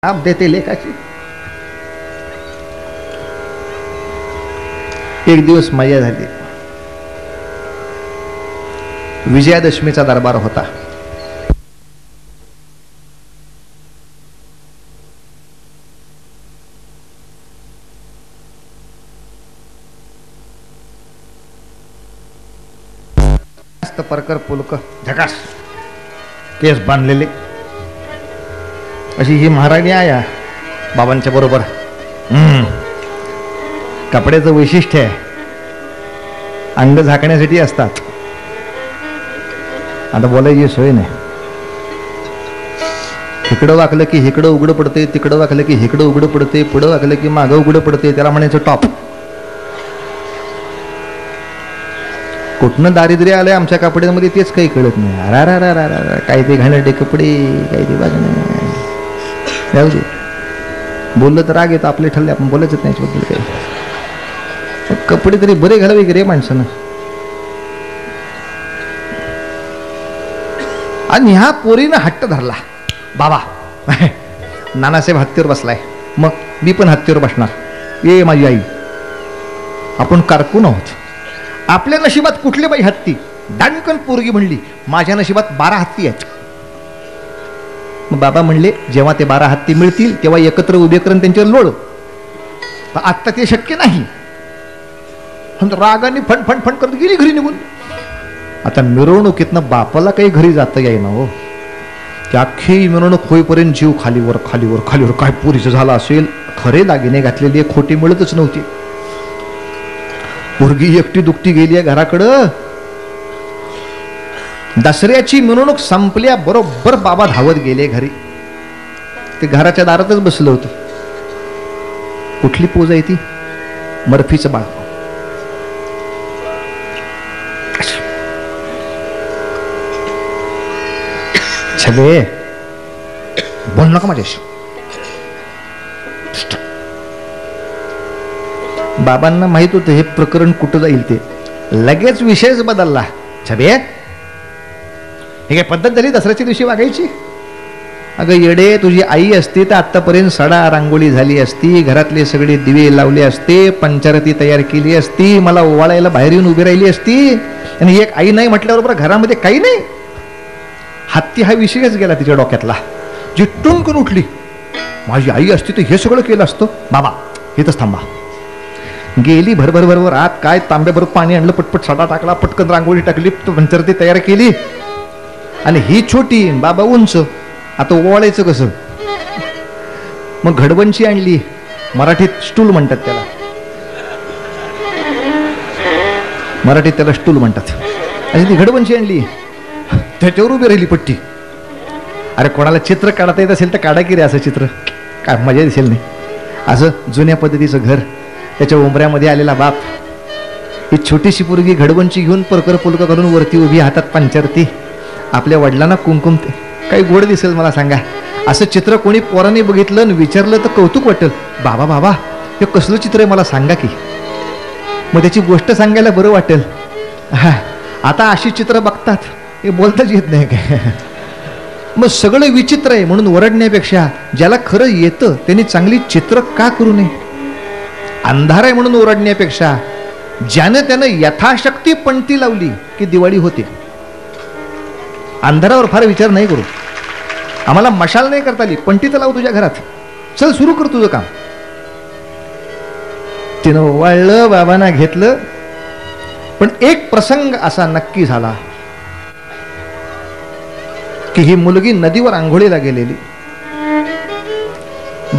आप देते लेखाची. एक दिवस मजा झाली. विजयादशमीचा दरबार होता. परकर पुलक झकास केस बांधलेले अशी ही महाराणी आया बाबांच्या बरोबर. कपड्याचं वैशिष्ट्य आहे अंग झाकण्यासाठी असतात. आता बोलायची सोय नाही. इकडं वाकलं की इकडं उघडं पडते, तिकडं वाकलं की इकडं उघडं पडते, पुढं वाकलं की मागं उघडं पडते. त्याला म्हणायचं टॉप. कुठनं दारिद्र्य आलंय आमच्या कपड्यांमध्ये तेच काही कळत नाही. अरा काय ते घाणेरडे कपडे, काय ते वागणं. जाऊ दे, बोललं तर राग येतो. आपले ठरले, आपण बोलायचं नाही याच्याबद्दल काही. कपडे तरी बरे घालावे की रे माणसानं. आणि ह्या पोरीनं हट्ट धरला. बाबा नानासाहेब हत्तीवर बसलाय, मग मी पण हत्तीवर बसणार. ये माझी आई, आपण कारकून आहोत. आपल्या नशिबात कुठले बाई हत्ती? दाणकन पोरगी म्हणली, माझ्या नशिबात 12 हत्ती आहेत. मग बाबा म्हणले, जेव्हा ते 12 हत्ती मिळतील तेव्हा एकत्र उभे करून त्यांच्यावर लोळ. आत्ता ते शक्य नाही. रागाने फण फण फण करत गेली घरी निघून. आता मिरवणुकीतनं बापाला काही घरी जाता येईना हो. की अख्खी मिरवणूक होईपर्यंत जीव खालीवर खालीवर खालीवर. काय पुरीचं झालं असेल. खरे दागिने घातलेली खोटी मिळतच नव्हती. पोरगी एकटी दुकटी गेली आहे घराकडं. दसऱ्याची मिरवणूक संपल्या बरोबर बाबा धावत गेले घरी. ते घराच्या दारातच बसलं होतं. कुठली पोज आहे ती? मर्फीचं बाळ. छबे बोल नका माझ्याशी. बाबांना माहित होतं हे प्रकरण कुठं जाईल. ते लगेच विषयच बदलला. छबे हे काय पद्धत झाली दसऱ्याच्या दिवशी वागायची? अगं येडे, तुझी आई असती तर आत्तापर्यंत सडा रांगोळी झाली असती, घरातले सगळे दिवे लावले असते, पंचारती तयार केली असती, मला ओवाळायला बाहेर येऊन उभी राहिली असती. आणि एक आई नाही म्हटल्याबरोबर घरामध्ये काही नाही. हत्ती हा विषयच गेला तिच्या डोक्यातला. जी टुंकून उठली, माझी आई असती तर हे सगळं केलं असतं. बाबा इथंच थांबा. गेली भरभर भरभर आत. काय तांब्याबरोबर पाणी आणलं, पटपट सडा टाकला, पटकन रांगोळी टाकली, पंचारती तयार केली. आणि ही छोटी, बाबा उंच. आता ओवाळायचं कसं? मग घडवंची आणली. मराठीत स्टूल म्हणतात त्याला. मराठीत त्याला स्टूल म्हणतात. आणि ती घडवंची आणली, त्याच्यावर उभी राहिली पट्टी. अरे कोणाला चित्र काढता येत असेल तर काढा की रे असं चित्र, काय मजा दिसेल नाही. असं जुन्या पद्धतीचं घर, त्याच्या उंबऱ्यामध्ये आलेला बाप, ही छोटीशी पोरगी घडवंची घेऊन परकर पुलका घालून वरती उभी, हातात पंचारती, आपल्या वडिलांना कुंकुम. काही गोड दिसेल मला सांगा? असं चित्र कोणी पोराने बघितलं आणि विचारलं तर कौतुक वाटेल. बाबा बाबा हे कसलं चित्र आहे मला सांगा की. मग त्याची गोष्ट सांगायला बरं वाटेल. हा आता अशी चित्र बघतात, हे बोलताच येत नाही काय. मग सगळं विचित्र आहे म्हणून ओरडण्यापेक्षा ज्याला खरं येतं त्यांनी चांगली चित्र का करू नये? अंधार आहे म्हणून ओरडण्यापेक्षा ज्यानं त्यानं यथाशक्ती पणती लावली की दिवाळी होते. अंधारावर फार विचार नाही करू. आम्हाला मशाल नाही करता आली, पणती तर लावू तुझ्या घरात, चल सुरू कर तुझं काम. तिनं वाळलं, बाबांना घेतलं. पण एक प्रसंग असा नक्की झाला की ही मुलगी नदीवर आंघोळीला गेलेली.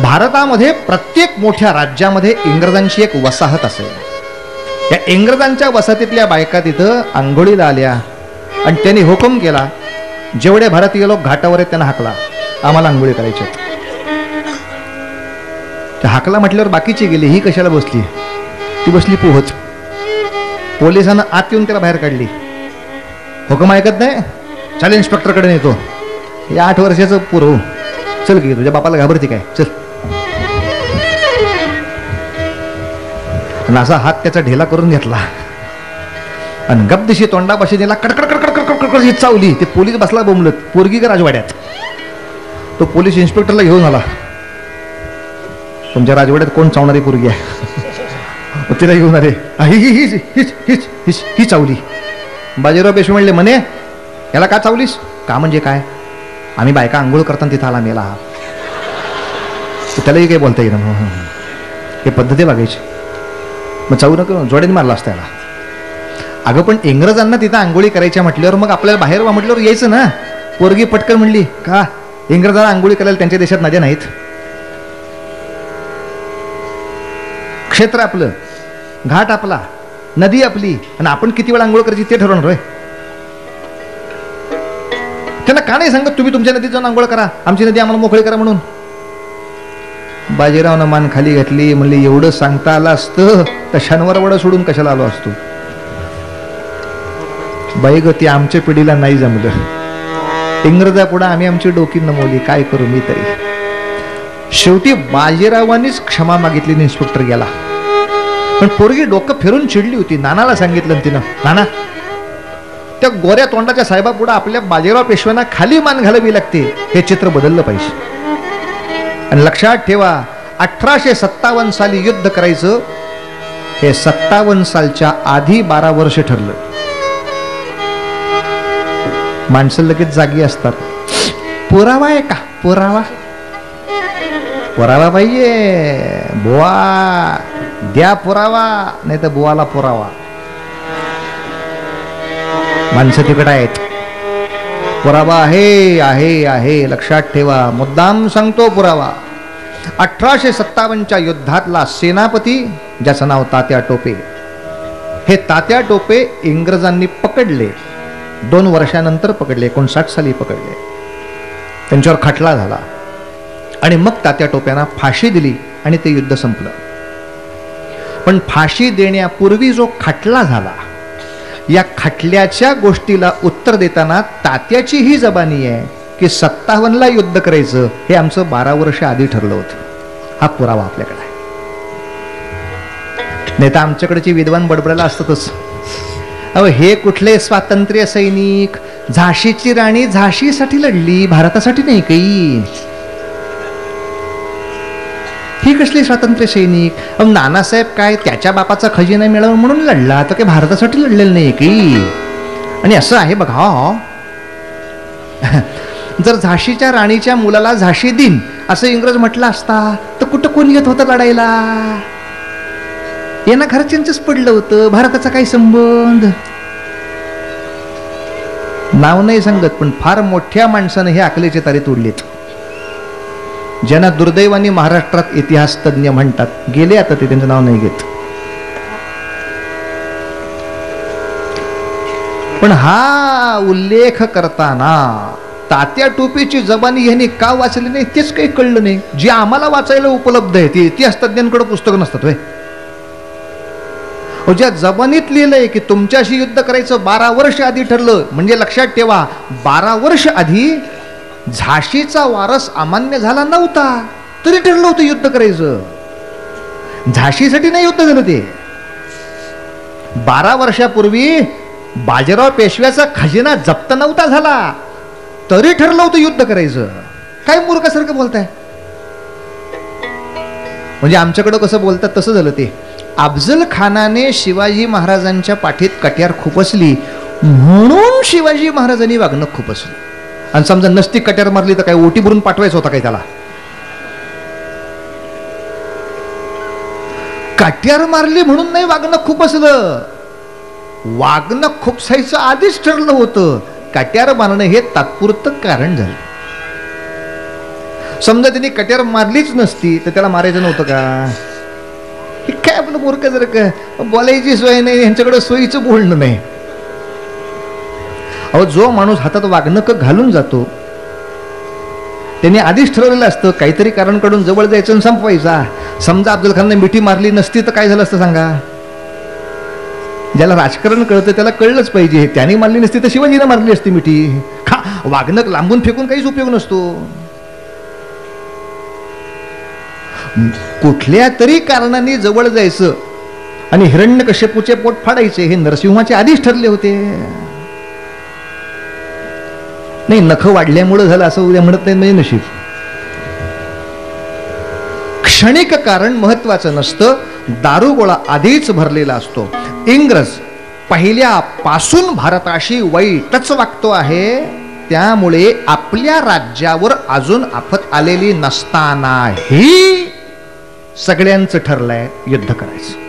भारतामध्ये प्रत्येक मोठ्या राज्यामध्ये इंग्रजांची एक वसाहत असेल. या इंग्रजांच्या वसाहतीतल्या बायका तिथं आंघोळीला आल्या आणि त्यांनी हुकूम केला, जेवढे भारतीय लोक घाटावर आहेत त्यांना हाकला, आम्हाला आंघोळी करायची. हाकला म्हटल्यावर बाकीची गेली, ही कशाला बसली? ती बसली पोहच. पोलिसांना आत येऊन त्याला बाहेर काढली. हुकूम ऐकत नाही, चल इन्स्पेक्टरकडे नेतो. हे 8 वर्षाचं पोरं, चल की तुझ्या बापाला घाबरते काय, चल. असा हात त्याचा ढेला करून घेतला आणि गपदिशी तोंडापाशी नेला. कडकड कडकड कडकड ही चावली. ते पोलीस बसला बोंबलत, पोरगी का राजवाड्यात. तो पोलीस इन्स्पेक्टरला घेऊन आला. तुमच्या राजवाड्यात कोण चावणारी पोरगी आहे तिला घेऊन आले, ही चावली. बाजीराव पेशवे म्हणले, म्हणे याला का चावलीस? का म्हणजे काय? आम्ही बायका आंघोळ करताना तिथं आला मेला. त्यालाही काही बोलता येईल ना, हे पद्धती बघायची. मग चावू नको, जोड्याने मारला असता याला. अगं पण इंग्रजांना तिथं आंघोळी करायच्या म्हटल्यावर मग आपल्याला बाहेर म्हटल्यावर यायचं ना. पोरगी पटकन म्हणली, का इंग्रजांना आंघोळी करायला त्यांच्या देशात नद्या नाहीत? क्षेत्र आपलं, घाट आपला, नदी आपली, आणि आपण किती वेळा आंघोळ करायची ते ठरवणार होय. त्यांना का नाही सांगत तुम्ही तुमच्या नदीत जाऊन आंघोळ करा, आमची नदी आम्हाला मोकळी करा म्हणून? बाजीरावनं मान खाली घातली, म्हणले एवढं सांगता आलं असतं तर शनिवार वडा सोडून कशाला आलो असतो. बाई ग, ती आमच्या पिढीला नाही जमलं. इंग्रजा पुढे आम्ही आमची डोकी नमवली, काय करू मी तरी. शेवटी बाजीरावांनीच क्षमा मागितली, इन्स्पेक्टर गेला. पण पोरगी डोकं फिरून चिडली होती. नानाला सांगितलं तिनं, नाना त्या गोऱ्या तोंडाच्या साहेबा पुढे आपल्या बाजीराव पेशव्यांना खाली मान घालावी लागते, हे चित्र बदललं पाहिजे. आणि लक्षात ठेवा, 1857 साली युद्ध करायचं हे 57 सालच्या आधी 12 वर्ष ठरलं. माणसं लगेच जागी असतात. पुरावा आहे का? पुरावा पुरावा पाहिजे. बुवा द्या पुरावा, नाही तर बुवाला पुरावा. माणसं तिकडे आहेत. पुरावा आहे आहे आहे, लक्षात ठेवा. मुद्दाम सांगतो पुरावा. 1857च्या युद्धातला सेनापती ज्याचं नाव तात्या टोपे, हे तात्या टोपे इंग्रजांनी पकडले. 2 वर्षानंतर पकडले, 59 साली पकडले. त्यांच्यावर खटला झाला आणि मग तात्या टोप्यांना फाशी दिली आणि ते युद्ध संपलं. पण फाशी देण्यापूर्वी जो खटला झाला, या खटल्याच्या गोष्टीला उत्तर देताना तात्याची ही जबानी आहे की 57ला युद्ध करायचं हे आमचं 12 वर्ष आधी ठरलं होतं. हा पुरावा आपल्याकडे आहे. नाही तर आमच्याकडचे विद्वान बडबडायला असतातच, अहो हे कुठले स्वातंत्र्य सैनिक, झाशीची राणी झाशीसाठी लढली, भारतासाठी नाही काही. ही कसली स्वातंत्र्य सैनिक? अहो नानासाहेब काय त्याच्या बापाचा खजिना मिळवून म्हणून लढला, तर काही भारतासाठी लढलेलं नाही की. आणि असं आहे बघा, जर झाशीच्या राणीच्या मुलाला झाशी दिन असं इंग्रज म्हटलं असता तर कुठं कोण येत होतं लढायला? यांना घरच्यांचंच पडलं होतं, भारताचा काही संबंध. नाव नाही सांगत, पण फार मोठ्या माणसाने हे अकलेचे तारे तोडलेत, ज्यांना दुर्दैवाने महाराष्ट्रात इतिहास तज्ञ म्हणतात. गेले आता ते, त्यांचं नाव नाही घेत. पण हा उल्लेख करताना तात्या टोपीची जबानी यांनी का वाचली नाही तेच काही कळलं नाही. जे आम्हाला वाचायला उपलब्ध आहे ते इतिहास तज्ञांकडे पुस्तकं नसतात होय. ज्या जबानीत लिहिलंय की तुमच्याशी युद्ध करायचं 12 वर्ष आधी ठरलं, म्हणजे लक्षात ठेवा 12 वर्ष आधी झाशीचा वारस अमान्य झाला नव्हता तरी ठरलं होतं युद्ध करायचं. झाशीसाठी नाही युद्ध झालं ते. 12 वर्षापूर्वी बाजीराव पेशव्याचा खजिना जप्त नव्हता झाला तरी ठरलं होतं युद्ध करायचं. काय मूर्खासारखं बोलताय? म्हणजे आमच्याकडं कसं बोलतात तसं झालं ते. अफजल खानाने शिवाजी महाराजांच्या पाठीत कट्यार खुपसली म्हणून शिवाजी महाराजांनी वागणं खुपसली. आणि समजा नसती कट्यार मारली तर काय ओटी भरून पाठवायचं होता काय त्याला? कट्यार मारली म्हणून नाही वागणं खुपसलं, वागणं खुपसायचं आधीच ठरलं होतं. कट्यार मारणं हे तात्पुरतं कारण झालं. समजा त्यांनी कट्यार मारलीच नसती तर त्याला मारायचं नव्हतं का? काय आपलं मूर्ख जर का बोलायची सोय नाही, यांच्याकडे सोयीचं बोलणं नाही. अहो जो माणूस हातात वाघनक घालून जातो त्याने आधीच ठरवलेलं असतं काहीतरी कारण कडून जवळ जायचं आणि संपवायचा. समजा अफजल खानने मिठी मारली नसती तर काय झालं असतं सांगा? ज्याला राजकारण कळतं त्याला कळलंच पाहिजे, त्याने मारली नसती तर शिवाजीने मारली असती मिठी. वाघनक लांबून फेकून काहीच उपयोग नसतो. कुठल्या तरी कारणाने जवळ जायचं आणि हिरण्यकश्यपूचे पोट फाडायचे हे नरसिंहाचे आधीच ठरले होते. नाही नख वाढल्यामुळे झालं असं उद्या म्हणत नाही म्हणजे नशीब. क्षणिक कारण महत्वाचं नसतं, दारुगोळा आधीच भरलेला असतो. इंग्रज पहिल्यापासून भारताशी वाईटच वागतो आहे, त्यामुळे आपल्या राज्यावर अजून आफत आलेली नसतानाही सगळ्यांचं ठरलंय युद्ध करायचं.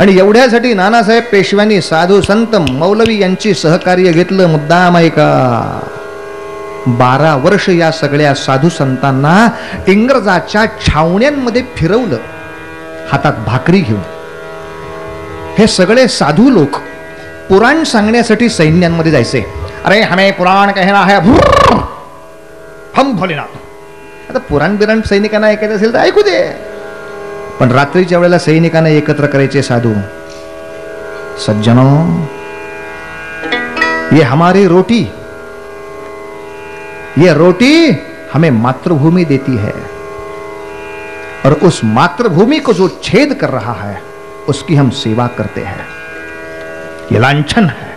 आणि एवढ्यासाठी नानासाहेब पेशव्यांनी साधू संत मौलवी यांची सहकार्य घेतलं. मुद्दाम ऐका, 12 वर्ष या सगळ्या साधू संतांना इंग्रजाच्या छावण्यांमध्ये फिरवलं, हातात भाकरी घेऊन. हे सगळे साधू लोक पुराण सांगण्यासाठी सैन्यांमध्ये जायचे. अरे हमें पुराण कहना है, हम भोलेनाथ. आता पुराण बिराण सैनिकांना ऐकायचं असेल तर ऐकू दे, पण रात्रीच्या वेळेला सैनिकांना एकत्र करायचे साधू. सज्जनों, ये हमारी रोटी, ये रोटी हमें मातृभूमि देती है, और उस मातृभूमि को जो छेद कर रहा है उसकी हम सेवा करते हैं. ये लांछन है.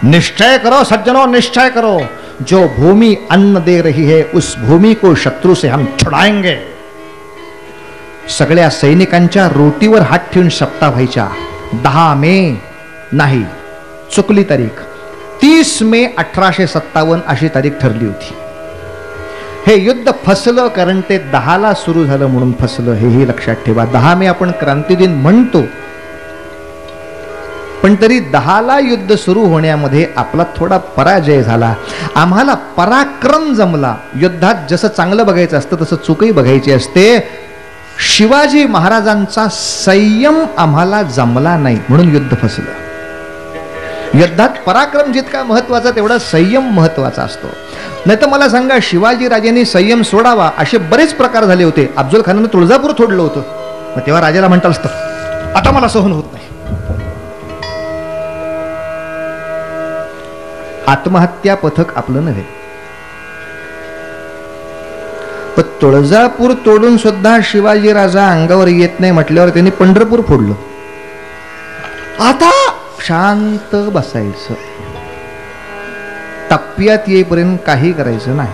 निश्चय करो सज्जनों, निश्चय करो, जो भूमि अन्न दे रही है उस भूमि को शत्रु से हम छुड़ाएंगे. सगळ्या सैनिकांच्या रोटीवर हात ठेवून शपथा व्हायच्या. 10 मे नाही, चुकली तारीख, 30 मे 1857 अशी तारीख ठरली होती. हे युद्ध फसलं कारण ते 10ला सुरू झालं म्हणून फसलं, हेही लक्षात ठेवा. 10 मे आपण क्रांती दिन म्हणतो, पण तरी 10ला युद्ध सुरू होण्यामध्ये आपला थोडा पराजय झाला. आम्हाला पराक्रम जमला. युद्धात जसं चांगलं बघायचं असतं तसं चुकही बघायची असते. शिवाजी महाराजांचा संयम आम्हाला जमला नाही म्हणून युद्ध फसलं. युद्धात पराक्रम जितका महत्वाचा तेवढा संयम महत्वाचा असतो. नाही तर मला सांगा, शिवाजी राजांनी संयम सोडावा असे बरेच प्रकार झाले होते. अफजल खानाने तुळजापूर तोडलं होतं, मग तेव्हा राजाला म्हणता असतं आता मला सहन होत नाही. आत्महत्या पथक आपलं नव्हे, पण तुळजापूर तोडून सुद्धा शिवाजी राजा अंगावर येत नाही म्हटल्यावर त्यांनी पंढरपूर फोडलं. आता शांत बसायचं, टप्प्यात येईपर्यंत काही करायचं नाही.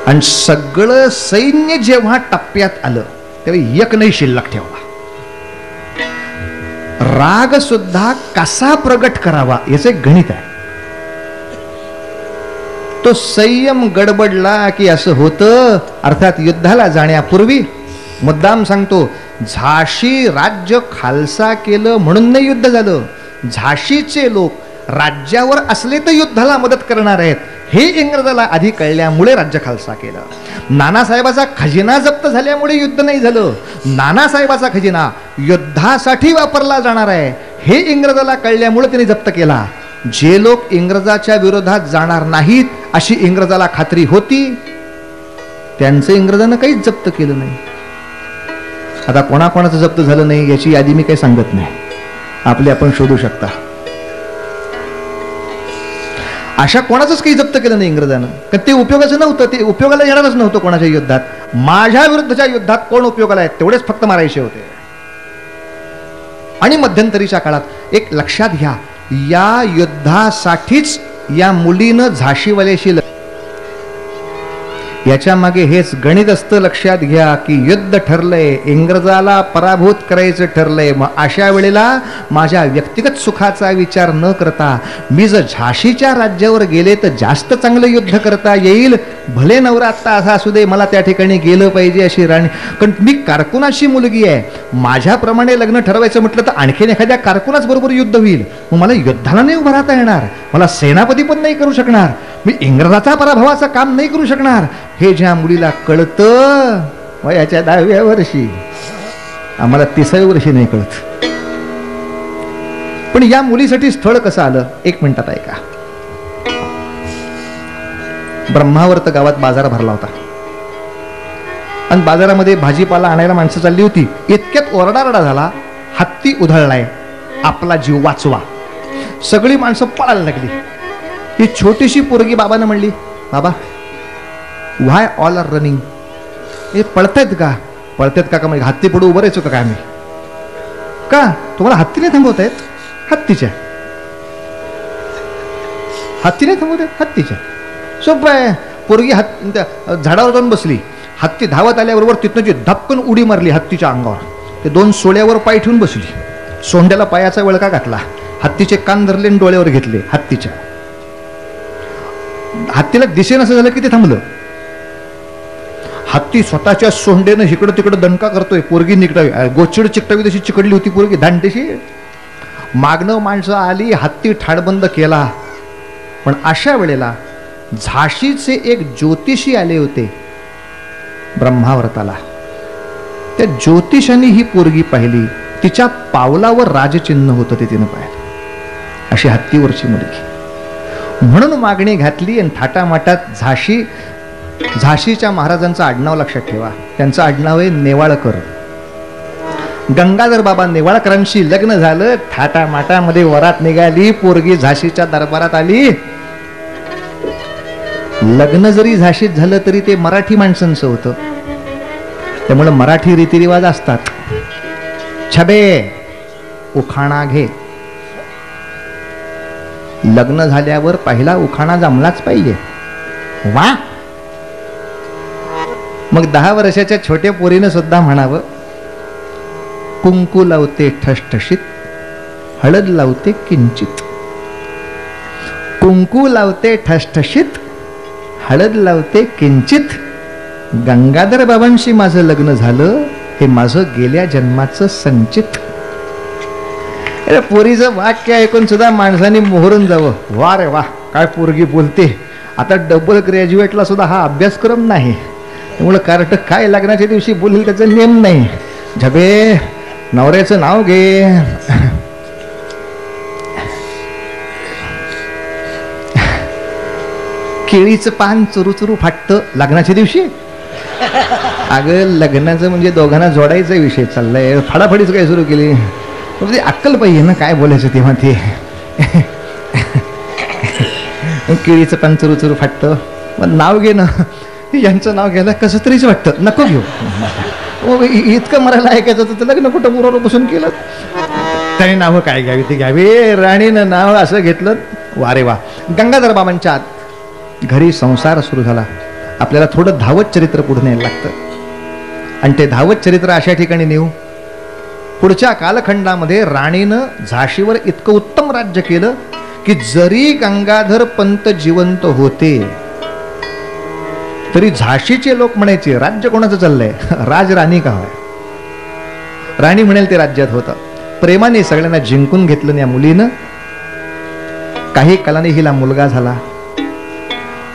आणि सगळं सैन्य जेव्हा टप्प्यात आलं तेव्हा एक नाही शिल्लक ठेवला. राग सुद्धा कसा प्रगट करावा याचे गणित आहे. तो संयम गडबडला की असं होतं. अर्थात युद्धाला जाण्यापूर्वी मुद्दाम सांगतो, झाशी राज्य खालसा केलं म्हणून नाही युद्ध झालं. झाशीचे लोक राज्यावर असले तर युद्धाला मदत करणार आहेत हे इंग्रजाला आधी कळल्यामुळे राज्य खालसा केलं. नानासाहेबाचा खजिना जप्त झाल्यामुळे युद्ध नाही झालं. नानासाहेबाचा खजिना युद्धासाठी वापरला जाणार आहे हे इंग्रजाला कळल्यामुळे त्यांनी जप्त केला. जे लोक इंग्रजाच्या विरोधात जाणार नाहीत अशी इंग्रजाला खात्री होती, त्यांचं इंग्रजानं काहीच जप्त केलं नाही. आता कोणाकोणाचं जप्त झालं नाही याची यादी मी काही सांगत नाही, आपले आपण शोधू शकता. अशा कोणाचंच काही जप्त केलं नाही इंग्रजानं, कारण ते उपयोगाचं नव्हतं, ते उपयोगाला येणारच नव्हतं कोणाच्या युद्धात. माझ्या विरुद्धच्या युद्धात कोण उपयोगाला आहेत तेवढेच फक्त मारायचे होते. आणि मध्यंतरीच्या काळात एक लक्षात घ्या, या युद्धासाठीच या मुलीनं झाशीवाल्याशी याच्या मागे हेच गणित असतं. लक्षात घ्या की युद्ध ठरलंय, इंग्रजाला पराभूत करायचं ठरलंय. मग अशा वेळेला माझ्या व्यक्तिगत सुखाचा विचार न करता मी जर झाशीच्या राज्यावर गेले तर जास्त चांगलं युद्ध करता येईल. भले नवरा आत्ता असा असू दे, मला त्या ठिकाणी गेलं पाहिजे अशी राणी, कारण मी कारकुनाची मुलगी आहे. माझ्याप्रमाणे लग्न ठरवायचं म्हटलं तर आणखीन एखाद्या कारकुनाच बरोबर युद्ध होईल. मग मला युद्धाला नाही उभं राहता येणार, मला सेनापती पण नाही करू शकणार, मी इंग्रजाचा पराभवाचं काम नाही करू शकणार. हे ज्या मुलीला कळतं वयाच्या 10व्या वर्षी, आम्हाला 30व्या वर्षी नाही कळत. पण या मुलीसाठी स्थळ कसं आलं एक मिनिटात ऐका. ब्रह्मावर्त गावात बाजार भरला होता आणि बाजारामध्ये भाजीपाला आणायला माणसं चालली होती. इतक्यात ओरडारडा झाला, हत्ती उधळलाय, आपला जीव वाचवा. सगळी माणसं पळायला लागली. ही छोटीशी पोरगी बाबांना म्हणली, बाबा व्हाय ऑल आर रनिंग? हे पळतायत का? पळतायत का म्हणजे हत्ती पुढे उभं राहायचो का आम्ही? का तुम्हाला हत्तीने थांबवतायत? हत्तीच्या हत्तीने थांबवतायत, हत्तीच्या. सोपं आहे. पोरगी झाडावर जाऊन बसली. हत्ती धावत आल्याबरोबर तिथनं जी धपकन उडी मारली हत्तीच्या अंगावर. ते 2 सोळ्यावर पाय ठेवून बसली. सोंड्याला पायाचा वळका घातला. हत्तीचे कान धरले आणि डोळ्यावर घेतले हत्तीच्या. हत्तीला दिसेनासं झालं की ते थांबलं. हत्ती स्वतःच्या सोंडेनं इकडं तिकडं दणका करतोय. पोरगी निकटावी, गोचिड चिकटावी तशी चिकडली होती पोरगी दांडेशी. मागणं माणसं आली, हत्ती ठाडबंद केला. पण अशा वेळेला झाशीचे एक ज्योतिषी आले होते ब्रह्मावर्ताला. त्या ज्योतिषाने ही पोरगी पाहिली. तिच्या पावलावर राजचिन्ह होतं, ते तिनं पाहिलं. अशी हत्तीवरची मुलगी म्हणून मागणी घातली आणि थाटामाटात झाशीच्या महाराजांचं आडनाव लक्षात ठेवा. त्यांचं आडनाव आहे नेवाळकर. गंगाधर बाबा नेवाळकरांशी लग्न झालं. थाटामाटामध्ये वरात निघाली. पोरगी झाशीच्या दरबारात आली. लग्न जरी झाशीत झालं तरी ते मराठी माणसांचं होतं, त्यामुळे मराठी रीतिरिवाज असतात. छबे उखाणा घे. लग्न झाल्यावर पहिला उखाणा जमलाच पाहिजे. वा. मग 10 वर्षाच्या छोट्या पोरीनं सुद्धा म्हणावं, कुंकू लावते ठसठशीत, हळद लावते किंचित. कुंकू लावते ठसठशीत, हळद लावते किंचित. गंगाधर बाबांशी माझं लग्न झालं, हे माझं गेल्या जन्माचं संचित. पोरीचं वाक्य ऐकून सुद्धा माणसाने मोहरून जावं. वा रे वा, काय पोरगी बोलते. आता डबल ग्रॅज्युएटला सुद्धा हा अभ्यासक्रम नाही, त्यामुळे कार्ट काय लग्नाच्या दिवशी बोलेल त्याचा नेम नाही. झबे नवऱ्याचं नाव घे. केळीचं पान चुरू फाटतं लग्नाच्या दिवशी. अगं लग्नाचं म्हणजे दोघांना जोडायचा विषय चाललाय, फाडाफाडीच काय सुरू केली. अक्कल पाहिजे ना काय बोलायचं तेव्हा. ते केळीचं पान चुरू फाटतं. मग नाव घे ना. यांचं नाव घ्यायला कसं तरीच वाटतं. नको घेऊ. इतकं मरायला ऐकायचं तर लग्न कुठं मुरावर बसून केलं. त्याने नावं काय घ्यावी ते घ्यावी. राणीनं नाव असं घेतलं. वारे वा. गंगाधर बाबांच्या घरी संसार सुरू झाला. आपल्याला थोडं धावत चरित्र पुढे न्यायला लागतं, आणि ते धावत चरित्र अशा ठिकाणी नेऊ. पुढच्या कालखंडामध्ये राणीनं झाशीवर इतकं उत्तम राज्य केलं की जरी गंगाधर पंत जिवंत होते तरी झाशीचे लोक म्हणायचे, राज्य कोणाचं चाललंय, राज राणी का होय. राणी म्हणेल ते राज्यात होतं. प्रेमाने सगळ्यांना जिंकून घेतलं या मुलीनं. काही कालाने हिला मुलगा झाला,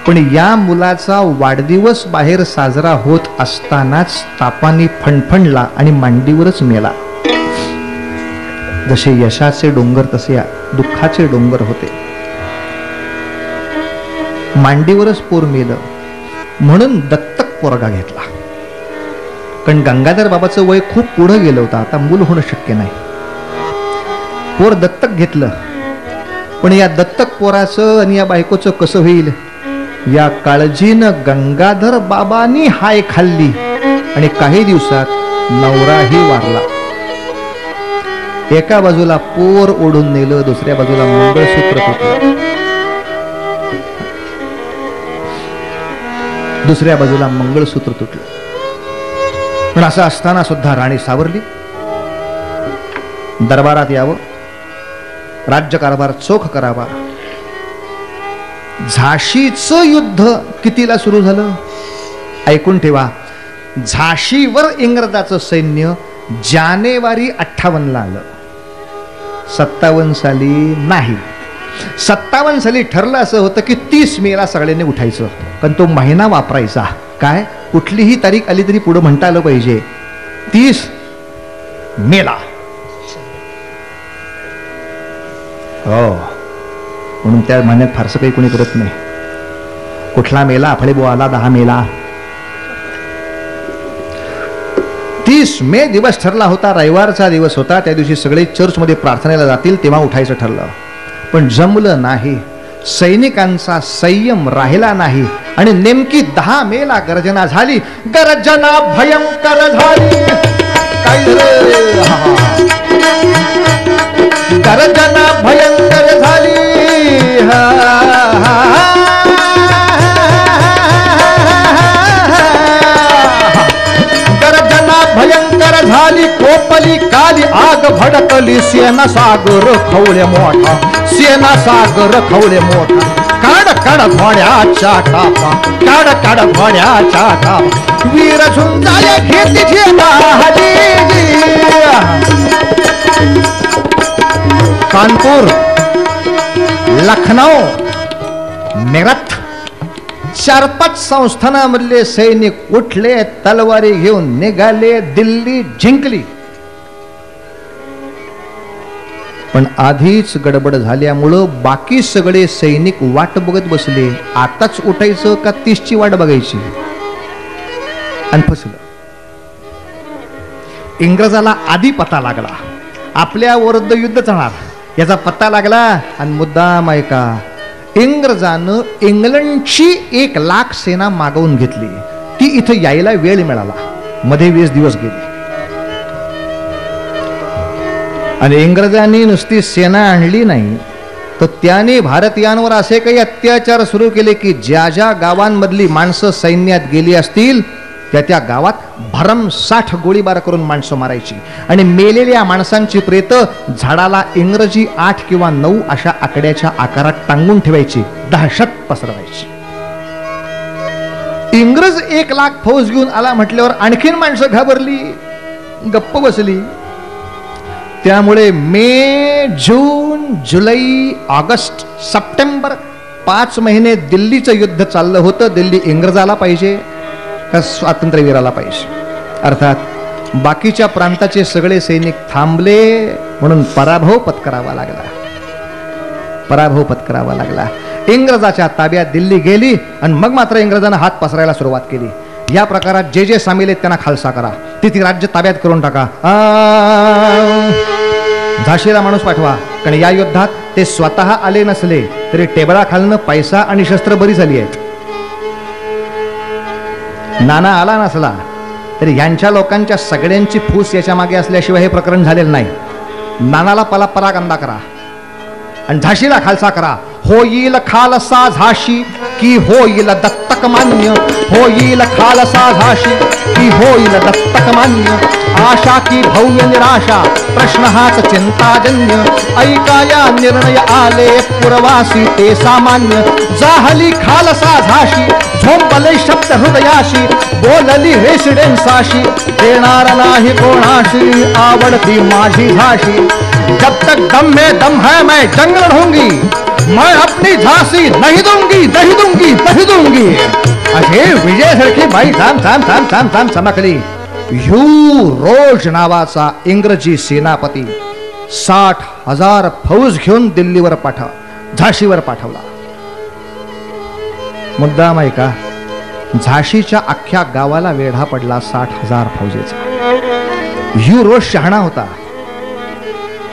पण या मुलाचा वाढदिवस बाहेर साजरा होत असतानाच तापाने फणफणला आणि मांडीवरच मेला. जसे यशाचे डोंगर तसे दुःखाचे डोंगर होते. मांडीवरच पोर मेलं. म्हणून दत्तक पोरगा घेतला. कारण गंगाधर बाबाचं वय खूप पुढे गेलं होतं, आता मूल होणं शक्य नाही. पोर दत्तक घेतलं. पण या दत्तक पोराचं आणि या बायकोचं कसं होईल या काळजीनं गंगाधर बाबांनी हाय खाल्ली आणि काही दिवसात नवराही वारला. एका बाजूला पोर ओढून नेलं, दुसऱ्या बाजूला मंगळसूत्र तुटलं. दुसऱ्या बाजूला मंगळसूत्र तुटलं. पण असं असताना सुद्धा राणी सावरली. दरबारात यावं, राज्यकारभार चोख करावा. झाशीचं युद्ध कितीला सुरू झालं ऐकून ठेवा. झाशीवर इंग्रजाचं सैन्य जानेवारी 58 आलं. 57 साली नाही. 57 साली ठरलं असं होतं की 30 मेला सगळ्यांनी उठायचं, पण तो महिना वापरायचा. काय कुठलीही तारीख आली तरी पुढे म्हणता आलं पाहिजे 30 मेला. हो, म्हणून त्या महिन्यात फारसं काही कोणी करत नाही. कुठला मेला, आफळेबो आला 10 मेला. 30 मे दिवस ठरला होता, रविवारचा दिवस होता. त्या दिवशी सगळे चर्चमध्ये प्रार्थनेला जातील तेव्हा उठायचं ठरलं, पण जमलं नाही. सैनिकांचा संयम राहिला नाही आणि नेमकी 10 मेला गर्जना झाली. गर्जना भयंकर झाली. काय गर्जना भयंकर झाली. आग भडकली सेना सागर खवळे मोठा, सेना सागर खवळे मोठा. काढ काढ घोड्याच्या टापा, काढ काढ घोड्याच्या टापा, वीर झुंजाले घेती घेता हजी. कानपूर, लखनौ, मेरठ 4-5 संस्थानामधले सैनिक उठले, तलवारी घेऊन निघाले, दिल्ली जिंकली. पण आधीच गडबड झाल्यामुळं बाकी सगळे सैनिक वाट बघत बसले. आताच उठायचं का 30ची वाट बघायची, आणि फसलं. इंग्रजाला आधी पता लागला आपल्या विरुद्ध युद्ध चालणार याचा पत्ता लागला, आणि मुद्दाम ऐका, इंग्रजानं इंग्लंडची 1 लाख सेना मागवून घेतली. ती इथं यायला वेळ मिळाला, मध्ये 20 दिवस गेले. आणि इंग्रजांनी नुसती सेना आणली नाही, तर त्याने भारतीयांवर असे काही अत्याचार सुरू केले की ज्या ज्या गावांमधली माणसं सैन्यात गेली असतील त्या त्या गावात भरमसाठ गोळीबार करून माणसं मारायची, आणि मेलेल्या माणसांची प्रेत झाडाला इंग्रजी 8 किंवा 9 अशा आकड्याच्या आकारात टांगून ठेवायची, दहशत पसरवायची. इंग्रज 1 लाख फौज घेऊन आला म्हटल्यावर आणखीन माणसं घाबरली, गप्प बसली. त्यामुळे मे, जून, जुलै, ऑगस्ट, सप्टेंबर 5 महिने दिल्लीचं युद्ध चाललं होतं. दिल्ली इंग्रजाला पाहिजे का स्वातंत्र्यवीराला पाहिजे. अर्थात बाकीच्या प्रांताचे सगळे सैनिक थांबले, म्हणून पराभव पत्करावा लागला, पराभव पत्करावा लागला. इंग्रजाच्या ताब्यात दिल्ली गेली, आणि मग मात्र इंग्रजांना हात पसरायला सुरुवात केली. या प्रकारात जे जे सामील आहेत त्यांना खालसा करा, ती राज्य ताब्यात करून टाका. झाशीला माणूस पाठवा, कारण या युद्धात ते स्वतः आले नसले तरी टेबलाखालनं पैसा आणि शस्त्र बरी झाली आहेत. नाना आला नसला तरी ह्यांच्या लोकांच्या सगळ्यांची फूस याच्या मागे असल्याशिवाय हे प्रकरण झालेलं नाही. नानाला परागंदा करा आणि झाशीला खालसा करा. होईल खालसा झाशी की होईल दत्तक मान्य, होईल खालसा झाशी की होईल दत्तक मान्य. आशा की भव्य निराशा, प्रश्न हाच चिंताजन्य. ऐकाया निर्णय आले पुरवासी ते सामान्य. जाहली खालसा झाशी, झोंबले शब्द हृदयाशी. बोलली रेसिडेन्साशी, देणार नाही कोणाशी आवडती माझी झाशी. जब तक दम में दम है मैं जंग लढूंगी, मैं अपनी झांसी नहीं दूंगी, नहीं दूंगी, नहीं दूंगी. असे विजयासारखी बाई थांब थांब थांब थांब थांब चमकली. ह्यू रोज नावाचा इंग्रजी सेनापती 60,000 फौज घेऊन दिल्लीवर झाशीवर पाठवला. मुद्दाम ऐका, झाशीच्या अख्ख्या गावाला वेढा पडला 60,000 फौजेचा. ह्यू रोज शहाणा होता.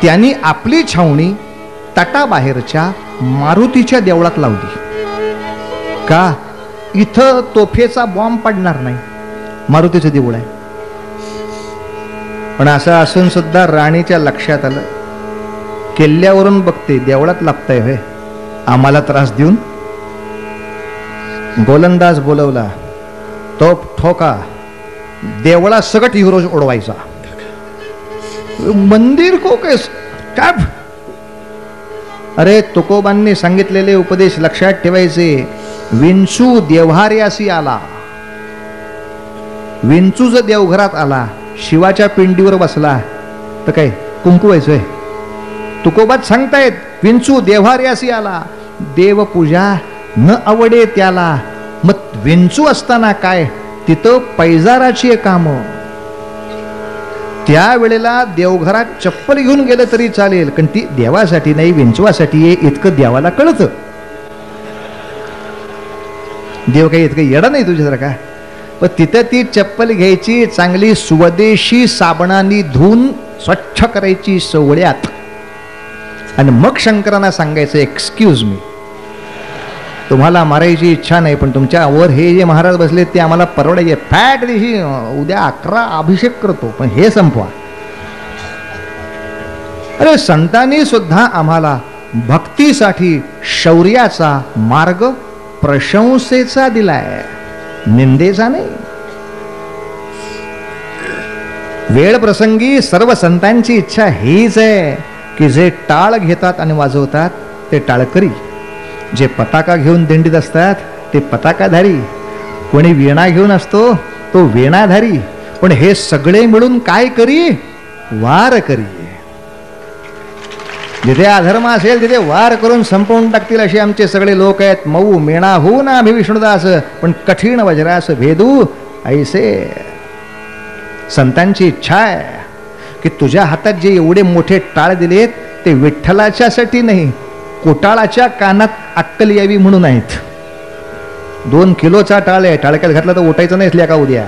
त्यांनी आपली छावणी तटाबाहेरच्या मारुतीच्या देवळात लावली. का? इथं तोफेचा बॉम्ब पडणार नाही, मारुतीचं देऊळ आहे. पण असं असून सुद्धा राणीच्या लक्षात आलं, किल्ल्यावरून बघते देवळात लागतंय होय, आम्हाला त्रास देऊन. गोलंदाज बोलवला, तोफ ठोका, देवळा सगट हिरोज उडवायचा. मंदिर को कैस काय? अरे तुकोबांनी सांगितलेले उपदेश लक्षात ठेवायचे. विंचू देव्हाऱ्यासी आला, विंचू जर देवघरात आला, शिवाच्या पिंडीवर बसला तर काय कुंकू व्हायचंय? तुकोबात सांगतायत, विंचू देव्हाऱ्यासी आला, देवपूजा न आवडे त्याला. मग विंचू असताना काय, तिथं पैजाराची काम. त्यावेळेला देवघरात चप्पल घेऊन गेलं तरी चालेल, पण ती देवासाठी नाही विंचवासाठी आहे इतकं देवाला कळतं. देव काही इतकं येडा नाही तुझ्यासारखा. पण तिथं ती चप्पल घ्यायची, चांगली स्वदेशी साबणाने धुवून स्वच्छ करायची सोवळ्यात, आणि मग शंकरांना सांगायचं, एक्सक्यूज मी, तुम्हाला मारायची इच्छा नाही, पण तुमच्या वर हे जे महाराज बसले ते आम्हाला परवडायचे. फॅट दिवशी उद्या 11 अभिषेक करतो, पण हे संपवा. अरे संतांनी सुद्धा आम्हाला भक्तीसाठी शौर्याचा मार्ग प्रशंसेचा दिलाय, निंदेचा नाही. वेळ प्रसंगी सर्व संतांची इच्छा हीच आहे की जे टाळ घेतात आणि वाजवतात ते टाळकरी, जे पताका घेऊन दिंडीत असतात ते पताकाधारी, कोणी वीणा घेऊन असतो तो वीणाधारी, पण हे सगळे मिळून काय करी? वार करी. जिथे अधर्म असेल तिथे वार करून संपवून टाकतील असे आमचे सगळे लोक आहेत. मऊ मेणा होऊ ना आम्ही विष्णुदास, पण कठीण वज्रास भेदू ऐसे. संतांची इच्छा आहे की तुझ्या हातात जे एवढे मोठे टाळ दिलेत ते विठ्ठलाच्यासाठी नाही, कोटाळाच्या कानात अक्कल यावी म्हणून आहेत. 2 किलोचा टाळ आहे, टाळक्यात घातला तर उठायचं नाही का उद्या,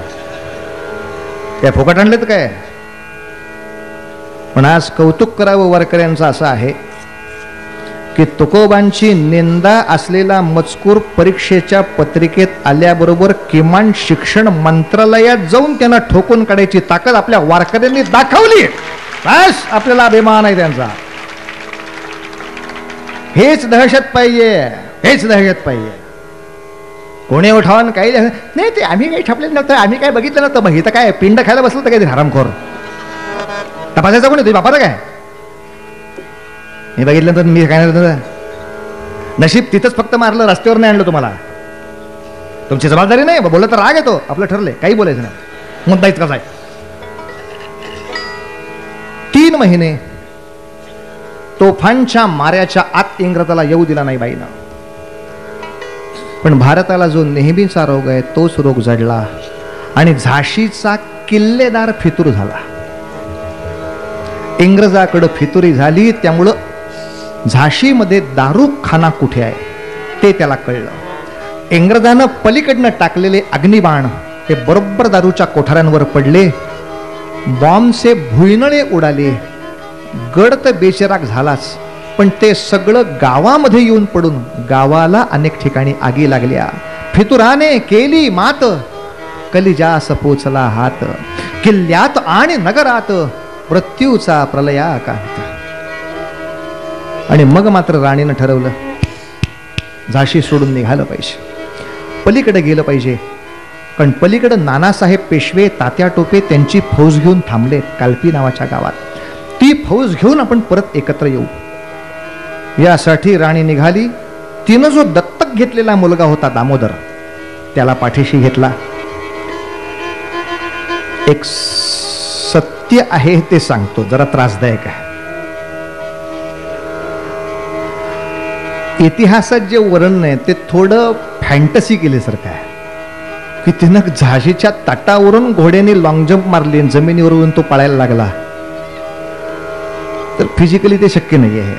काय फुकट आणलेत काय? पण आज कौतुक करावं वारकऱ्यांचं असं आहे की तुकोबांची निंदा असलेला मजकूर परीक्षेच्या पत्रिकेत आल्याबरोबर किमान शिक्षण मंत्रालयात जाऊन त्यांना ठोकून काढायची ताकद आपल्या वारकऱ्यांनी दाखवली. बस आपल्याला अभिमान आहे त्यांचा. हेच दहशत पाहिजे, हेच दहशत पाहिजे. कोणी उठावून काही नाही, ते आम्ही काही छापलेलं नव्हतं, आम्ही काय बघितलं नव्हतं. मग इथं काय पिंड खायला बसलं तर काय हरामखोर तपासायचं कोणी? तुम्ही बापाचं काय? मी बघितलं तर मी काय नाही. नशीब तिथंच फक्त मारलं, रस्त्यावर नाही आणलं तुम्हाला. तुमची जबाबदारी नाही. बोललं तर राग येतो, आपलं ठरलंय, काही बोलायचं नाही. मुद्दा इतकाच आहे. 3 महिने तोफांच्या माऱ्याच्या आत इंग्रजाला येऊ दिला नाही बाईनं. पण भारताला जो नेहमीचा रोग आहे तोच रोग जडला आणि झाशीचा किल्लेदार फितूर झाला. इंग्रजाकडं फितुरी झाली, त्यामुळं झाशीमध्ये दारूखाना कुठे आहे ते त्याला कळलं. इंग्रजानं पलीकडनं टाकलेले अग्निबाण हे बरोबर दारूच्या कोठाऱ्यांवर पडले. बॉम्बचे भुईनळे उडाले. गड तर बेचिराग झालाच, पण ते सगळं गावामध्ये येऊन पडून गावाला अनेक ठिकाणी आगी लागल्या. फितुराने केली मात, कलिजास पोचला हात. किल्ल्यात आणि नगरात मृत्यूचा प्रलयाकांत. आणि मग मात्र राणीनं ठरवलं झाशी सोडून निघालं पाहिजे, पलीकडे गेलं पाहिजे. कारण पलीकडे नानासाहेब पेशवे, तात्या टोपे त्यांची फौज घेऊन थांबले कालपी नावाच्या गावात. ती फौज घेऊन आपण परत एकत्र येऊ यासाठी राणी निघाली. तिनं जो दत्तक घेतलेला मुलगा होता दामोदर, त्याला पाठीशी घेतला. एक सत्य आहे ते सांगतो, जरा त्रासदायक आहे. इतिहासात जे वर्णन आहे ते थोडं फॅन्टसी केल्यासारखं आहे की तिनं झाशीच्या तटावरून घोड्याने लॉंग जम्प मारली, जमिनीवरून तो पळायला लागला. तर फिजिकली ते शक्य नाही आहे.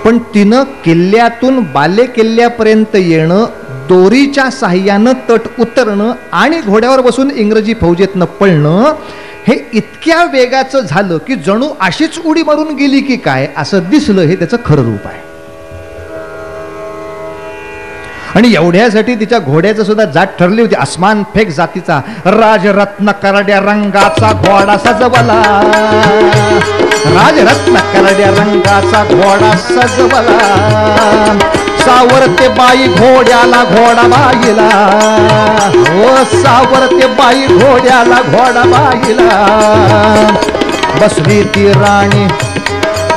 पण तिनं किल्ल्यातून बाले किल्ल्यापर्यंत येणं, दोरीच्या साह्यानं तट उतरणं आणि घोड्यावर बसून इंग्रजी फौजेतनं पळणं हे इतक्या वेगाचं झालं की जणू अशीच उडी मारून गेली की काय असं दिसलं. हे त्याचं खरं रूप आहे. आणि एवढ्यासाठी तिच्या घोड्याचं सुद्धा जात ठरली होती. अस्मान फेक जातीचा राजरत्न करड्या रंगाचा घोडा सजवला, राजरत्न करड्या रंगाचा घोडा सजवला. सावरते बाई घोड्याला घोडा बाईला, हो सावरते बाई घोड्याला घोडा बाईला. बसली ती राणी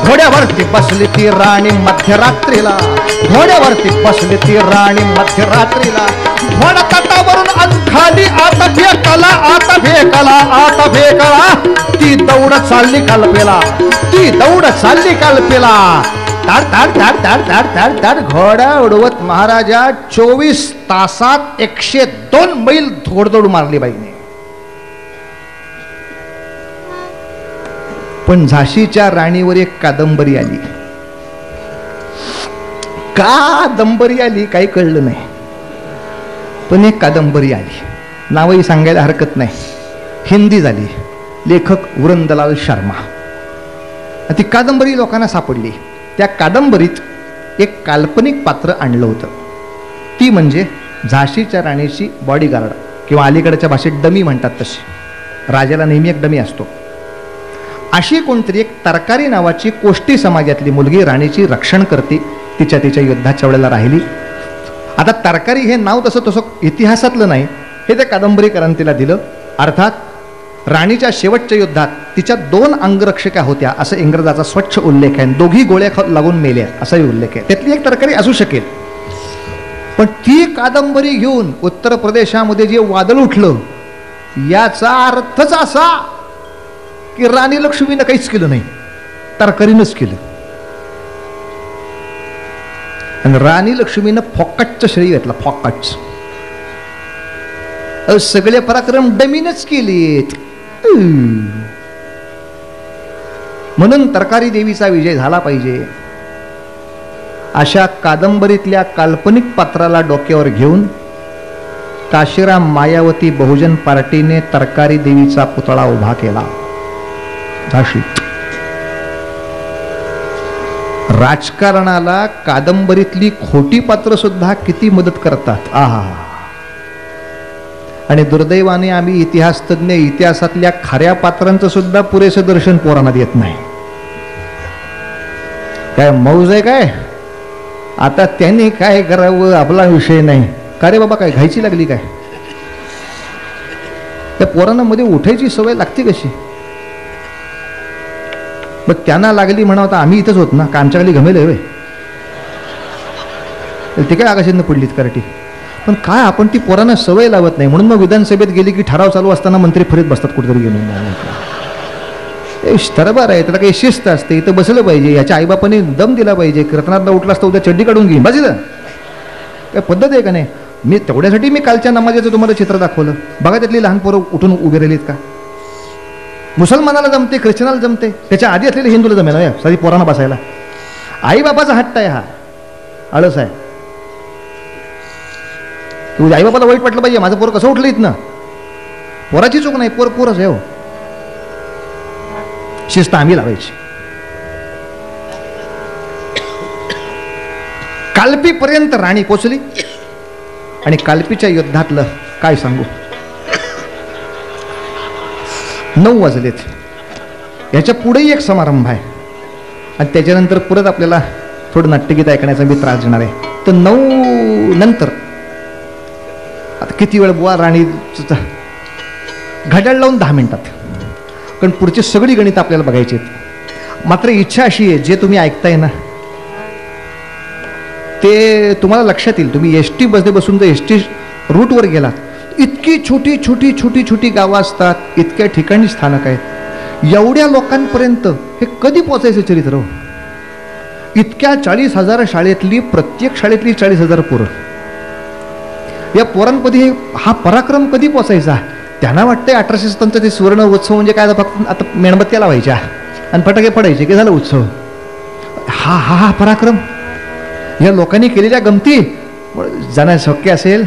घोड्यावरती, बसली ती राणी मध्यरात्रीला, घोड्यावरती बसली ती राणी मध्यरात्रीला. घोडा तटावरून खाली आता फेकला, आता फेकला, आता फेकला. ती दौड चालली कल्पेला, ती दौड चालली कल्पेला. ताड ताड ताड ताड ताड ताड ताड घोडा उडवत महाराजा 24 तासात 102 मैल घोडदौड मारली बाईने. पण झाशीच्या राणीवर एक कादंबरी आली. कादंबरी आली काही कळलं नाही, पण एक कादंबरी आली. नावही सांगायला हरकत नाही. हिंदी झाली. लेखक वृंदलाल शर्मा. ती कादंबरी लोकांना सापडली. त्या कादंबरीत एक काल्पनिक पात्र आणलं होतं. ती म्हणजे झाशीच्या राणीची बॉडीगार्ड किंवा अलीकडच्या भाषेत डमी म्हणतात तशी. राजाला नेहमी एक डमी असतो. अशी कोणतरी एक तरकारी नावाची कोष्टी समाजातली मुलगी राणीची रक्षण करते. तिच्या युद्धाच्या वेळेला राहिली. आता तरकारी हे नाव तसं इतिहासातलं नाही, हे त्या कादंबरीकरांनी तिला दिलं. अर्थात राणीच्या शेवटच्या युद्धात तिच्या 2 अंगरक्षका होत्या असं इंग्रजाचा स्वच्छ उल्लेख आहे. दोघी गोळ्या लागून मेल्या असाही उल्लेख आहे. त्यातली एक तरकारी असू शकेल. पण ती कादंबरी घेऊन उत्तर प्रदेशामध्ये जे वादळ उठलं याचा अर्थच असा की राणी लक्ष्मीनं काहीच केलं नाही, तरकारीनंच केलं. आणि राणी लक्ष्मीनं फॉकटचं श्रेय घेतलं. फॉकटच सगळे पराक्रम डमीनच केलेत. म्हणून तरकारी देवीचा विजय झाला पाहिजे अशा कादंबरीतल्या काल्पनिक पात्राला डोक्यावर घेऊन काशीराम मायावती बहुजन पार्टीने तरकारी देवीचा पुतळा उभा केला झाशीत. राजकारणाला कादंबरीतली खोटी पात्र सुद्धा किती मदत करतात. आहा. आणि दुर्दैवाने आम्ही इतिहास तज्ञ इतिहासातल्या खऱ्या पात्रांचं सुद्धा पुरेसं दर्शन पोरांना देत नाही. काय मौज आहे काय, आता त्यांनी काय करावं आपला विषय नाही. का रे बाबा, काय घायची लागली काय? त्या पोरांना मध्ये उठायची सवय लागते कशी? मग त्यांना लागली म्हणा होता आम्ही इथंच होत ना, का आमच्या खाली घमेल हवे ते काय आकाशातनं पडलीत कराटी. पण काय आपण ती पोरांना सवय लावत नाही. म्हणून मग विधानसभेत गेली की ठराव चालू असताना मंत्री फरीत बसतात कुठेतरी घेऊन. तरबार आहे, त्याला काही शिस्त असते. इथं बसलं पाहिजे, याच्या आईबापाने दम दिला पाहिजे. कीर्तनातला उठला असता उद्या चड्डी काढून घेईन बसलं. काय पद्धत आहे का नाही? मी तेवढ्यासाठी मी कालच्या नमाजाचं तुम्हाला चित्र दाखवलं. बघा त्यातली लहान पोरं उठून उभे राहिलीत का? मुसलमानाला जमते, ख्रिश्चनाला जमते, त्याच्या आधी असलेले हिंदूला जमेल ना साधी पोरांना बसायला. आईबापाचा हट्ट आहे हा, आळस आहे. तू आईबापाला वाईट वाटलं पाहिजे माझं पोर कसं उठलं इथनं. पोराची चूक नाही, पोरच आहे हो. शिस्त आम्ही लावायची. कालपीपर्यंत राणी पोचली आणि कालपीच्या युद्धातलं काय सांगू. 9 वाजलेत. याच्या पुढेही एक समारंभ आहे आणि त्याच्यानंतर परत आपल्याला थोडं नाट्यगीत ऐकण्याचा मी त्रास देणार आहे. तर 9 नंतर आता किती वेळ बुवा राणी घड्याळ लावून 10 मिनिटात, कारण पुढची सगळी गणित आपल्याला बघायची आहेत. मात्र इच्छा अशी आहे जे तुम्ही ऐकताय ना ते तुम्हाला लक्षात येईल. तुम्ही एसटी बसने बसून जर एसटी रूटवर गेलात, इतकी छोटी छोटी छोटी छोटी गावं असतात, इतक्या ठिकाणी स्थानक आहेत. एवढ्या लोकांपर्यंत हे कधी पोचायचं चरित्र हो? इतक्या 40,000 शाळेतली, प्रत्येक शाळेतली 40,000 पोरं. या पोरांमध्ये हा पराक्रम कधी पोचायचा? त्यांना वाटतंय 1857 ते सुवर्ण उत्सव म्हणजे काय, फक्त आता मेणबत्त्या लावायच्या आणि फटाके पडायचे की झालं उत्सव. हा हा हा पराक्रम. या लोकांनी केलेल्या गमती ज्यांना शक्य असेल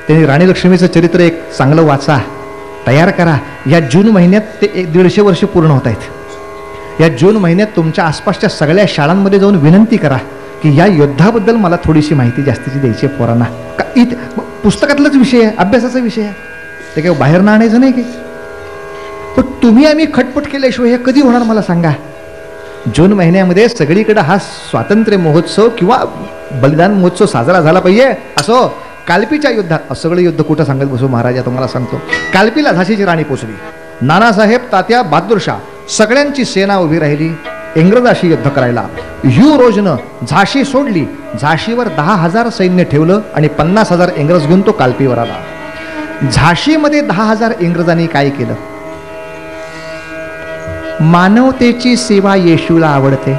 त्यांनी राणी लक्ष्मीचं चरित्र एक चांगलं वाचा, तयार करा. या जून महिन्यात ते 150 वर्ष पूर्ण होत आहेत. या जून महिन्यात तुमच्या आसपासच्या सगळ्या शाळांमध्ये जाऊन विनंती करा की या युद्धाबद्दल मला थोडीशी माहिती जास्तीची द्यायची आहे पोरांना. पुस्तकातलाच विषय आहे, अभ्यासाचा विषय आहे, ते काय बाहेर ना आणायचं नाही की. पण तुम्ही आम्ही खटपट केल्याशिवाय हे कधी होणार मला सांगा. जून महिन्यामध्ये सगळीकडे हा स्वातंत्र्य महोत्सव किंवा बलिदान महोत्सव साजरा झाला पाहिजे. असो, कालपीच्या युद्धात सगळं युद्ध कुठं सांगत बसू महाराजा, तुम्हाला सांगतो. कालपीला झाशीची राणी पोचली. नानासाहेब, तात्या, बहादूरशाह सगळ्यांची सेना उभी राहिली इंग्रजाशी युद्ध करायला. रोजनं झाशी सोडली. झाशीवर 10,000 सैन्य ठेवलं आणि 50,000 इंग्रज घेऊन तो कालपीवर आला. झाशीमध्ये 10,000 इंग्रजांनी काय केलं? मानवतेची सेवा येशूला आवडते.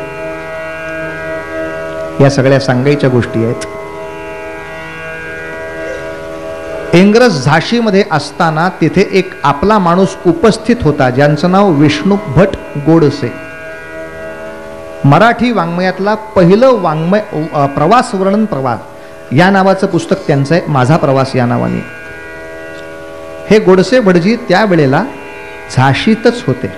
या सगळ्या सांगायच्या गोष्टी आहेत. इंग्रज झाशीमध्ये असताना तिथे एक आपला माणूस उपस्थित होता ज्यांचं नाव विष्णू भट गोडसे. मराठी वाङ्मयातला पहिलं वाङ्मय प्रवास वर्णन प्रवास या नावाचं पुस्तक त्यांचं आहे, माझा प्रवास या नावाने. हे गोडसे भटजी त्यावेळेला झाशीतच होते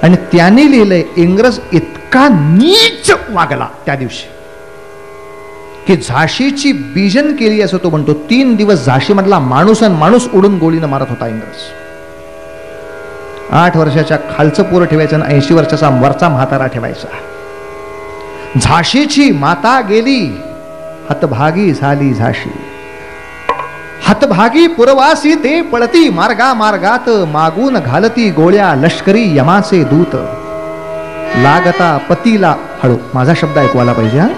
आणि त्यांनी लिहिलंय इंग्रज इतका नीच वागला त्या दिवशी की झाशीची बीजन केली असं तो म्हणतो. 3 दिवस झाशीमधला माणूस उडून गोळीनं मारत होता इंग्रज. 8 वर्षाच्या खालचं पोरं ठेवायचं आणि 80 वर्षाचा वरचा म्हातारा ठेवायचा. झाशीची माता गेली, हतभागी झाली झाशी. हतभागी पुरवासी ते पळती मार्गा मार्गात, मागून घालती गोळ्या लष्करी यमाचे दूत. लागता पतीला, हळू माझा शब्द ऐकवायला पाहिजे हा.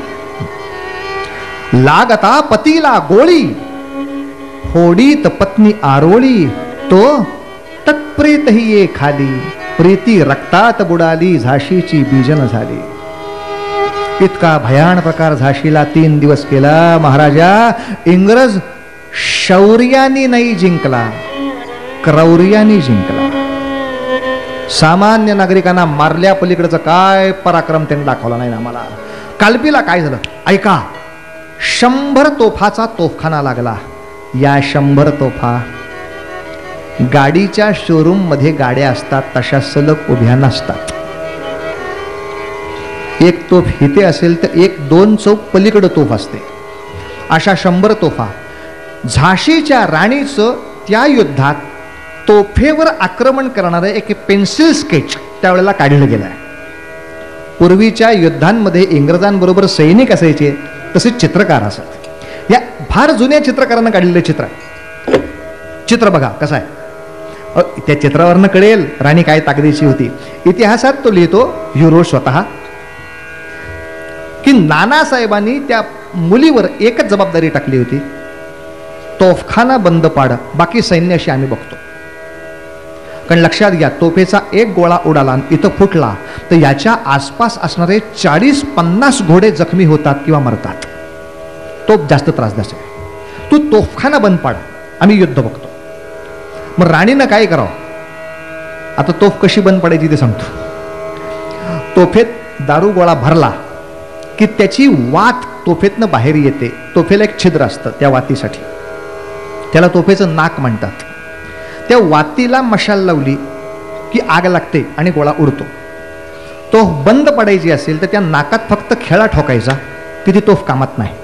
लागता पतीला गोळी, फोडीत पत्नी आरोळी, तो तत्प्रेतही ये खाली, प्रीती रक्तात बुडाली, झाशीची बीजन झाली. इतका भयान प्रकार झाशीला 3 दिवस केला महाराजा. इंग्रज शौर्याने नाही जिंकला, क्रौर्याने जिंकला. सामान्य नागरिकांना मारल्या पलीकडचं काय पराक्रम त्यांनी दाखवला नाही ना मला. कालपीला काय झालं ऐका. 100 तोफाचा तोफखाना लागला. या 100 तोफा गाडीच्या शोरूम मध्ये गाड्या असतात तशा सलग उभ्या नसतात. एक तोफ इथे असेल तर 1-2 चौक पलीकडे तोफ असते. अशा 100 तोफा झाशीच्या राणीचं त्या युद्धात तोफेवर आक्रमण करणारं एक पेन्सिल स्केच त्यावेळेला काढलं गेलं आहे. पूर्वीच्या युद्धांमध्ये इंग्रजांबरोबर सैनिक असायचे, तसे चित्रकार असत. या फार जुन्या चित्रकारांना काढलेलं चित्र बघा कसं आहे. त्या चित्रावरनं कळेल राणी काय ताकदीची होती. इतिहासात तो लिहितो युरो स्वतः की नानासाहेबांनी त्या मुलीवर एकच जबाबदारी टाकली होती, तोफखाना बंद पाड, बाकी सैन्याशी आम्ही बघतो. कारण लक्षात घ्या, तोफेचा एक गोळा उडाला इथं फुटला तर याच्या आसपास असणारे 40-50 घोडे जखमी होतात किंवा मरतात. तोफ जास्त त्रासदायक आहे. तू तोफखाना बंद पाड, आम्ही युद्ध बघतो. मग राणीनं काय करावं. आता तोफ कशी बंद पडायची ते सांगतो. तोफेत दारू गोळा भरला की त्याची वात तोफेतनं बाहेर येते. तोफेला एक छिद्र असतं त्या वातीसाठी, त्याला तोफेचं नाक म्हणतात. त्या वातीला मशाल लावली की आग लागते आणि गोळा उडतो. तोफ बंद पडायची असेल तर त्या नाकात फक्त खेळा ठोकायचा की ती तोफ कामात नाही.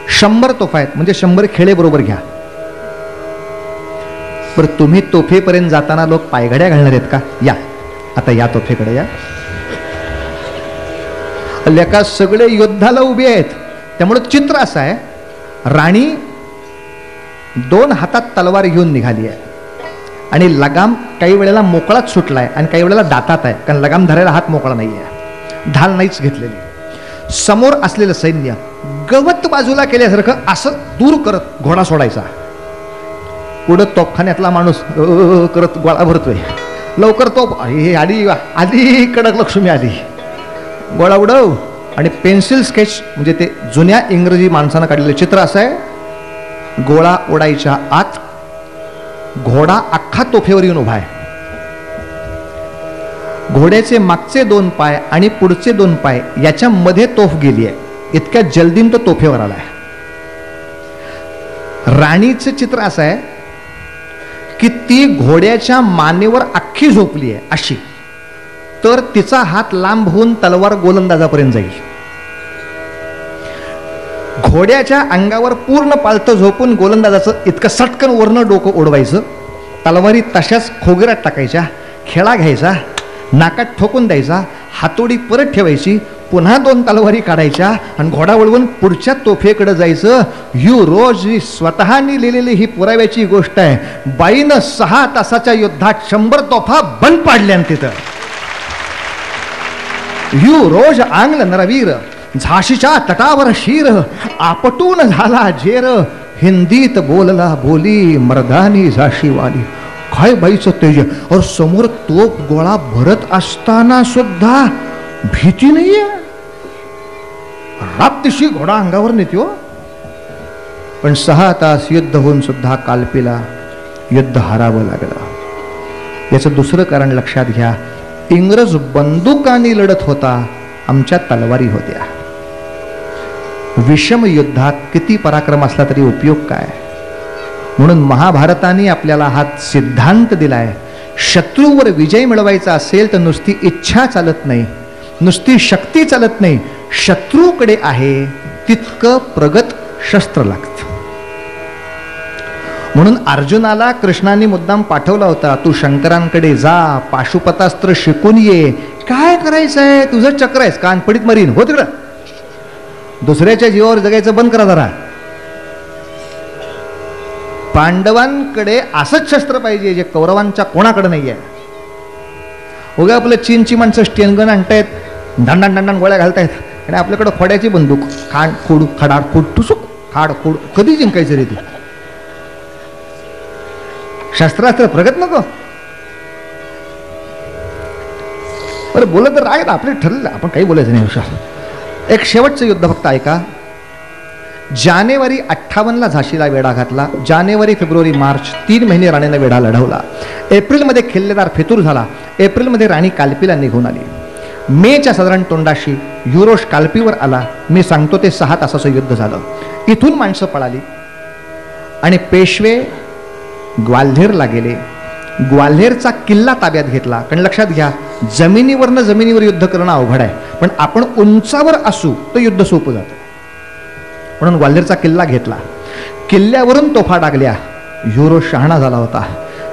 100 तोफा आहेत म्हणजे 100 खेळे बरोबर घ्या. बरं तुम्ही तोफेपर्यंत जाताना लोक पायघड्या घालणार आहेत का. या आता या तोफेकडे या. लेका सगळे युद्धाला उभे आहेत. त्यामुळे चित्र असं आहे, राणी 2 हातात तलवार घेऊन निघाली आहे आणि लगाम काही वेळेला मोकळाच सुटलाय आणि काही वेळेला दातात आहे, कारण लगाम धरायला हात मोकळा नाही आहे, ढाल नाहीच घेतलेली. समोर असलेलं सैन्य गवत बाजूला केल्यासारखं असं दूर करत घोडा सोडायचा. पुढं तोफखान्यातला माणूस करत गोळा भरतोय. लवकर तोफ आली आली, कडक लक्ष्मी आली, गोळा उडव. आणि पेन्सिल स्केच म्हणजे ते जुन्या इंग्रजी माणसानं काढलेलं चित्र असं आहे, गोळा उडायच्या आत घोडा अख्खा तोफेवर येऊन उभा आहे. घोड्याचे मागचे 2 पाय आणि पुढचे 2 पाय याच्या मध्ये तोफ गेली आहे. इतक्या जल्दीन तो तोफेवर आलाय. राणीचं चित्र असं आहे की ती घोड्याच्या मानेवर अख्खी झोपली आहे अशी, तर तिचा हात लांब होऊन तलवार गोलंदाजापर्यंत जाईल. घोड्याच्या अंगावर पूर्ण पालथं झोपून गोलंदाजाचं इतकं सटकन वरनं डोकं ओढवायचं. तलवारी तशाच खोगीरात टाकायच्या, खेळा घ्यायचा, नाकात ठोकून द्यायचा, हातोडी परत ठेवायची, पुन्हा 2 तलवारी काढायच्या आणि घोडा वळवून पुढच्या तोफेकडे जायचं. रोज स्वतःनी लिहिलेली ही पुराव्याची गोष्ट आहे. बाईनं 6 तासाच्या युद्धात 100 तोफा बंद पाडल्या तिथं. रोज आंग्ल नरवीर, झाशीच्या तटावर शीर, आपटून झाला जेर, हिंदीत बोलला बोली, मर्दानी झाशीवाली. काय बाईचं तेज. और समोर तोफ गोळा भरत असताना सुद्धा भीती नाहीये. रात्रीशी घोडा अंगावर नेतो. पण 6 तास युद्ध होऊन सुद्धा कालपीला युद्ध हारावं लागलं. याचं दुसरं कारण लक्षात घ्या, इंग्रज बंदुकांनी लढत होता, आमच्या तलवारी होत्या. विषम युद्धात किती पराक्रम असला तरी उपयोग काय. म्हणून महाभारताने आपल्याला हा सिद्धांत दिलाय, शत्रूवर विजय मिळवायचा असेल तर नुसती इच्छा चालत नाही, नुसती शक्ती चालत नाही, शत्रूकडे आहे तितकं प्रगत शस्त्र लागतं. म्हणून अर्जुनाला कृष्णाने मुद्दाम पाठवला होता, तू शंकरांकडे जा, पाशुपतास्त्र शिकून ये. काय करायचंय, तुझं चक्र आहेस, कानपडीत मरीन हो तिकडं. दुसऱ्याच्या जीवावर जगायचं बंद करा जरा. पांडवांकडे असंच शस्त्र पाहिजे जे कौरवांच्या कोणाकडे नाही आहे. उगा आपलं चीनची माणसं स्टेनगन आणतायत, ढांडाण ढांडाण गोळ्या घालतायत, आणि आपल्याकडे खोड्याची बंदूक, खाड खोड खडाड खोड टुसूक खाड खोड. कधी जिंकायचं रे ती? शस्त्रास्त्र प्रगत नको. बरं बोलत तर राहत, आपले ठरलं, आपण काही बोलायचं नाही हुशार. एक शेवटचं युद्ध फक्त ऐका. जानेवारी 58ला झाशीला वेढा घातला. जानेवारी, फेब्रुवारी, मार्च 3 महिने राणीनं वेढा लढवला. एप्रिलमध्ये खिल्लेदार फेतूर झाला. एप्रिलमध्ये राणी कालपीला निघून आली. मेच्या साधारण तोंडाशी युरोश कालपीवर आला. मी सांगतो ते 6 तासाचं युद्ध झालं. इथून माणसं पळाली आणि पेशवे ग्वाल्हेरला गेले. ग्वाल्हेरचा किल्ला ताब्यात घेतला. कारण लक्षात घ्या, जमिनीवर युद्ध करणं अवघड आहे, पण आपण उंचावर असू तर युद्ध सोपं जातं. म्हणून ग्वाल्हेरचा किल्ला घेतला. किल्ल्यावरून तोफा टाकल्या. युरो शहाणा झाला होता.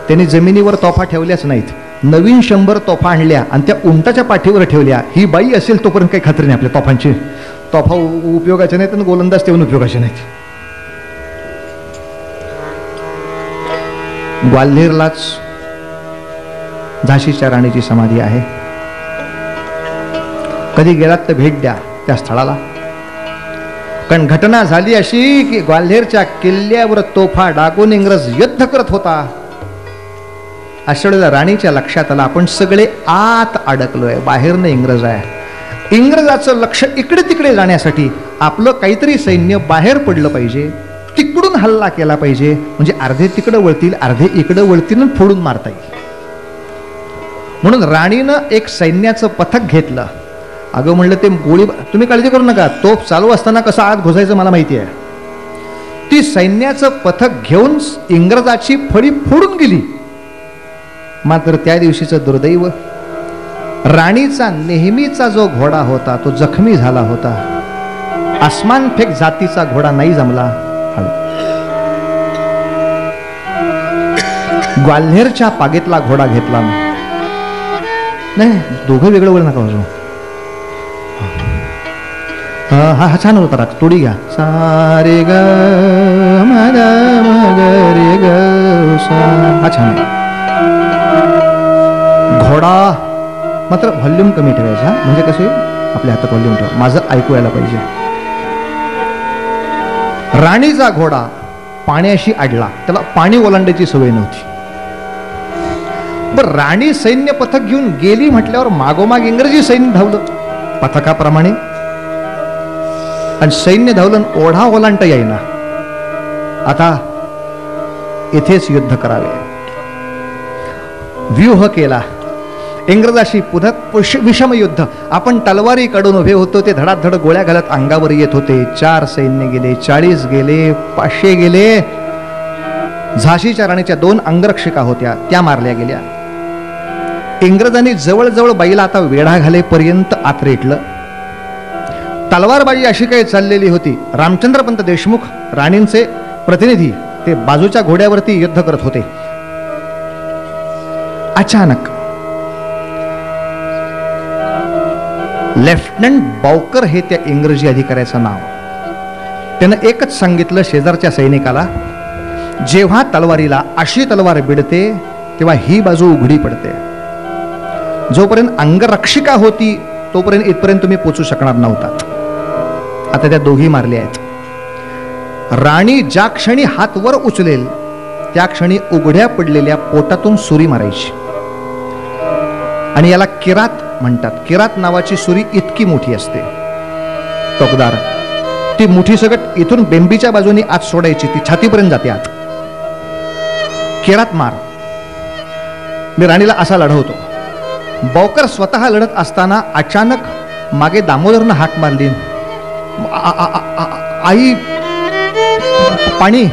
त्यांनी जमिनीवर तोफा ठेवल्याच नाहीत, नवीन 100 तोफा आणल्या आणि त्या उंटाच्या पाठीवर ठेवल्या. ही बाई असेल तोपर्यंत काही खात्री नाही आपल्या तोफांची. तोफा उपयोगाचे नाहीत आणि गोलंदाज तेवढून उपयोगाचे नाहीत. ग्वाल्हेरलाच झाशीच्या राणीची समाधी आहे. कधी गेलात तर भेट द्या त्या स्थळाला. कारण घटना झाली अशी की ग्वाल्हेरच्या किल्ल्यावर तोफा डागून इंग्रज युद्ध करत होता. अशा वेळेला राणीच्या लक्षात आलं आपण सगळे आत अडकलोय, बाहेरनं इंग्रज आहे. इंग्रजाचं लक्ष इकडे तिकडे जाण्यासाठी आपलं काहीतरी सैन्य बाहेर पडलं पाहिजे, तिकडून हल्ला केला पाहिजे, म्हणजे अर्धे तिकडं वळतील, अर्धे इकडं वळतील आणि फोडून मारता येईल. म्हणून राणीनं एक सैन्याचं पथक घेतलं. अगं म्हणलं ते गोळी, तुम्ही काळजी करू नका, तोफ चालू असताना कसं आत घुसायचं मला माहिती आहे. ती सैन्याचं पथक घेऊन इंग्रजाची फळी फोडून गेली. मात्र त्या दिवशीचं दुर्दैव, राणीचा नेहमीचा जो घोडा होता तो जखमी झाला होता. आसमान फेक जातीचा घोडा नाही जमला. ग्वाल्हेरच्या पागेतला घोडा घेतला. नाही, दोघं वेगळं वेळ नका वाजू. हा छान होता राग, तोडी घ्या. सारे ग रे ग सा, हा छान आहे. घोडा मात्र व्हॉल्यूम कमी ठेवायचा, म्हणजे कसं होईल, आपल्या हातात व्हॉल्यूम ठेवा, माझं ऐकू यायला पाहिजे. राणीचा घोडा पाण्याशी अडला, त्याला पाणी ओलांडायची सवय नव्हती. बर, राणी सैन्य पथक घेऊन गेली म्हटल्यावर मागोमाग इंग्रजी सैन्य धावलं पथकाप्रमाणे, आणि सैन्य धावलं, ओढा ओलांडता येईना. आता इथेच युद्ध करावे. व्यूह केला इंग्रजाशी पुन्हा विषम युद्ध. आपण तलवारी काढून उभे होतो, ते धडाधड गोळ्या घालत अंगावर येत होते. 4 सैन्य गेले, 40 गेले, 500 गेले. झाशीच्या राणीच्या 2 अंगरक्षिका होत्या, त्या मारल्या गेल्या. इंग्रजांनी जवळजवळ बाईला आता वेढा घालेपर्यंत आत रेटलं. तलवारबाजी अशी काही चाललेली होती. रामचंद्रपंत देशमुख राणींचे प्रतिनिधी ते बाजूच्या घोड्यावरती युद्ध करत होते. अचानक लेफ्टनंट बाउकर हे त्या इंग्रजी अधिकाऱ्याचं नाव. त्यानं एकच सांगितलं शेजारच्या सैनिकाला, जेव्हा तलवारीला अशी तलवार भिडते तेव्हा ही बाजू उघडी पडते. जोपर्यंत अंगरक्षिका होती तोपर्यंत इथपर्यंत तुम्ही पोचू शकणार नव्हतात. आता त्या दोघी मारल्या आहेत. राणी ज्या क्षणी हात वर उचलेल त्या क्षणी उघड्या पडलेल्या पोटातून सुरी मारायची, आणि याला किरात म्हणतात. किरात नावाची सुरी इतकी मोठी असते, टोकदार. ती मुठी सगट इथून बेंबीच्या बाजूने आत सोडायची, ती छातीपर्यंत जाते आत. किरात मार. मी राणीला असा लढवतो. बाउकर स्वतः लढत असताना अचानक मागे दामोदरनं हाक मारली, आई पाणी.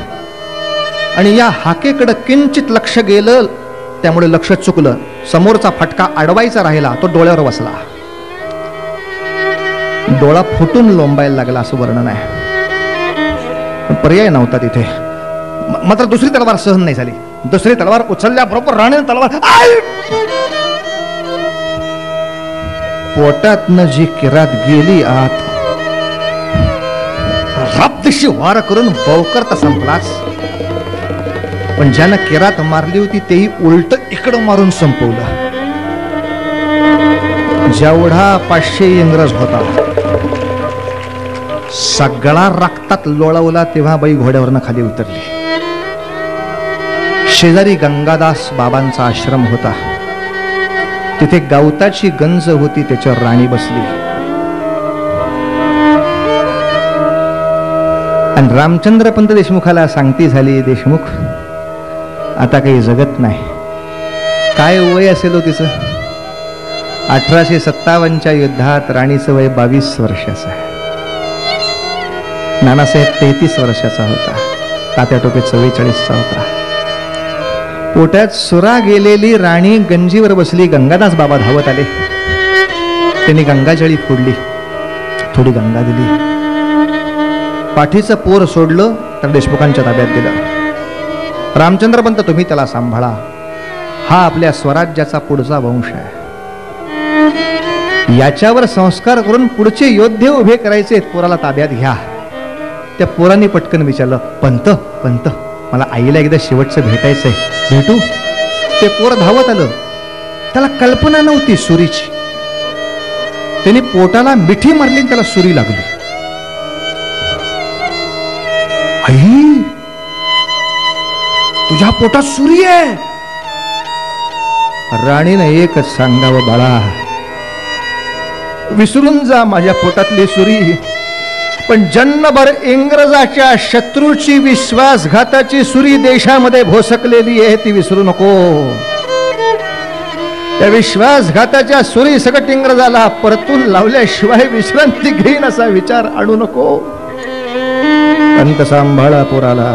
आणि या हाकेकडं किंचित लक्ष गेलं, त्यामुळे लक्ष चुकलं. समोरचा फटका अडवायचा राहिला, तो डोळ्यावर बसला. डोळा फुटून लोंबायला लागला असं वर्णन आहे. पर्याय नव्हता तिथे. मात्र दुसरी तलवार सहन नाही झाली. दुसरी तलवार उचलल्याबरोबर राणीने तलवार पोटातनं जी किरात गेली आत, रापदिशी वार करून बाउकर तर संपलाच. पण ज्यानं केरात मारली होती तेही उलट इकडं मारून संपवलं. जेवढा 500 इंग्रज होता सगळा रक्तात लोळवला तेव्हा बाई घोड्यावरनं खाली उतरली. शेजारी गंगादास बाबांचा आश्रम होता. तिथे गवताची गंज होती, त्याच्यावर राणी बसली. आणि रामचंद्रपंत देशमुखाला सांगती झाली, देशमुख आता काही जगत नाही. काय वय असेल हो तिचं? 1857च्या युद्धात राणीचं वय 22 वर्षाचं आहे. नानासाहेब 33 वर्षाचा होता. तात्या टोपे 44चा होता. पोटात सुरा गेलेली राणी गंजीवर बसली. गंगादास बाबा धावत आले. त्यांनी गंगाजळी फोडली, थोडी गंगा दिली. पाठीचं पोर सोडलं तर देशमुखांच्या ताब्यात दिलं. रामचंद्रपंत तुम्ही त्याला सांभाळा, हा आपल्या स्वराज्याचा पुढचा वंश आहे. याच्यावर संस्कार करून पुढचे योद्धे उभे करायचे. पोराला ताब्यात घ्या. त्या पोरांनी पटकन विचारलं, पंत पंत मला आईला एकदा शेवटचं भेटायचंय, भेटू? ते पोर धावत आलं. त्याला कल्पना नव्हती सुरीची. त्यांनी पोटाला मिठी मारली, त्याला सुरी लागली. आई, तुझ्या पोटात सुरी आहे? राणीनं एकच सांगावं, बाळा विसरून जा माझ्या पोटातली सुरी, पण जन्मभर इंग्रजाच्या शत्रूची विश्वासघाताची सुरी देशामध्ये भोसकलेली आहे, ती विसरू नको. त्या विश्वासघाताच्या सुरी सकट इंग्रजाला परतून लावल्याशिवाय विश्रांती घेईन असा विचार आणू नको. पंत सांभाळा पोराला.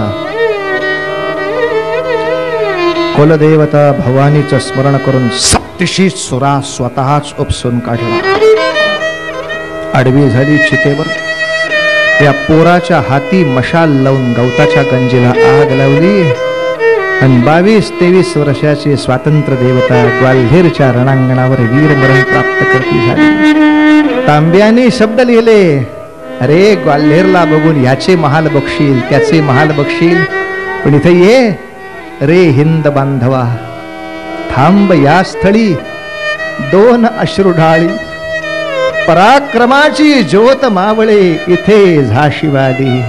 कुलदेवता भवानीचं स्मरण करून सप्तशी सुरा स्वतःच उपसून काढला. आडवी झाली चितेवर. या पोराच्या हाती मशाल लावून गवताच्या गंजीला आग लावली आणि 22-23 वर्षाची स्वातंत्र्य देवता ग्वाल्हेरच्या रणांगणावर वीरमरण प्राप्त करती झाली. तांब्याने शब्द लिहिले, अरे ग्वाल्हेरला बघून याचे महाल बघशील, त्याचे महाल बघशील, पण इथे ये रे हिंद बांधवा, थांब या स्थळी 2 अश्रू ढाळी. पराक्रमाची ज्योत मावळे इथे झाशीवादी,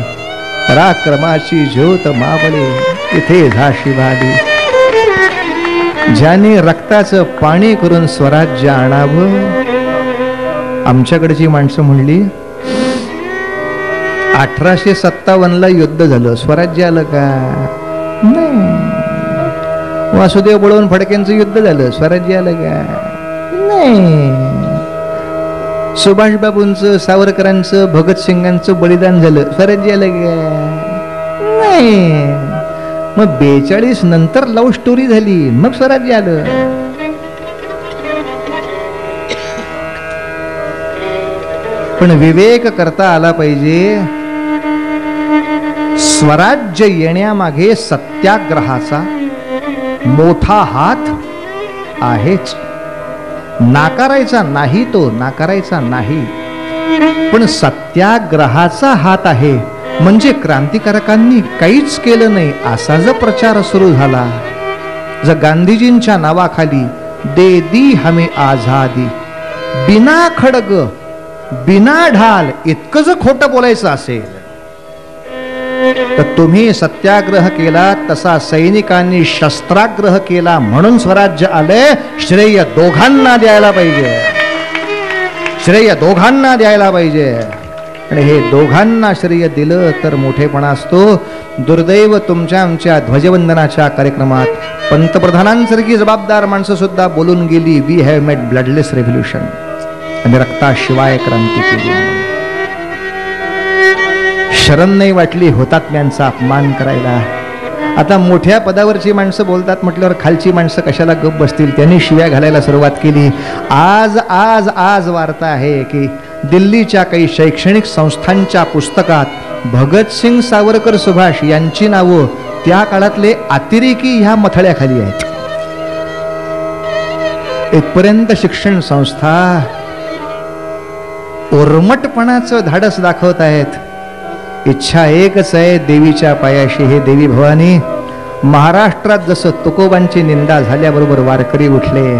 पराक्रमाची ज्योत मावळे इथे झाशीवादी. ज्याने रक्ताचं पाणी करून स्वराज्य आणावं. आमच्याकडची माणसं म्हणली 1857ला युद्ध झालं, स्वराज्य आलं का? नाही. वासुदेव बळवंत फडकेंचं युद्ध झालं, स्वराज्य आलं का? नाही. सुभाषबाबूंचं, सावरकरांचं, भगतसिंगांचं बलिदान झालं, स्वराज्य आलं का? नाही. मग 42 नंतर लव्ह स्टोरी झाली, मग स्वराज्य आलं. पण विवेक करता आला पाहिजे. स्वराज्य येण्यामागे सत्याग्रहाचा मोठा हात आहेच. नाकारायचा नाही, तो नाकारायचा नाही, पण सत्याग्रहाचा हात आहे. म्हणजे क्रांतिकारकांनी काहीच केलं नाही असा जर प्रचार सुरू झाला, जर गांधीजींच्या नावाखाली दे दी हमें आझादी, बिना खडग बिना ढाल इतकं जर खोटं बोलायचं असेल, तर तुम्ही सत्याग्रह केला तसा सैनिकांनी शस्त्राग्रह केला म्हणून स्वराज्य आले. श्रेय दोघांना द्यायला पाहिजे, श्रेय दोघांना द्यायला पाहिजे. आणि हे दोघांना श्रेय दिलं तर मोठेपणा असतो. दुर्दैव तुमच्या आमच्या ध्वजवंदनाच्या कार्यक्रमात पंतप्रधानांसारखी जबाबदार माणसं सुद्धा बोलून गेली, we have made bloodless revolution, आणि रक्ताशिवाय क्रांती केली. शरम नाही वाटली हुतात्म्यांचा अपमान करायला. आता मोठ्या पदावरची माणसं बोलतात म्हटल्यावर खालची माणसं कशाला गप बसतील, त्यांनी शिव्या घालायला सुरुवात केली. आज आज आज वार्ता आहे की दिल्लीच्या काही शैक्षणिक संस्थांच्या पुस्तकात भगतसिंग, सावरकर, सुभाष यांची नावं त्या काळातले अतिरेकी ह्या मथळ्याखाली आहेत. इथपर्यंत शिक्षण संस्था उर्मटपणाचं धाडस दाखवत आहेत. इच्छा एकच आहे देवीच्या पायाशी, हे देवी भवानी महाराष्ट्रात जसं तुकोबांची निंदा झाल्याबरोबर वारकरी उठले,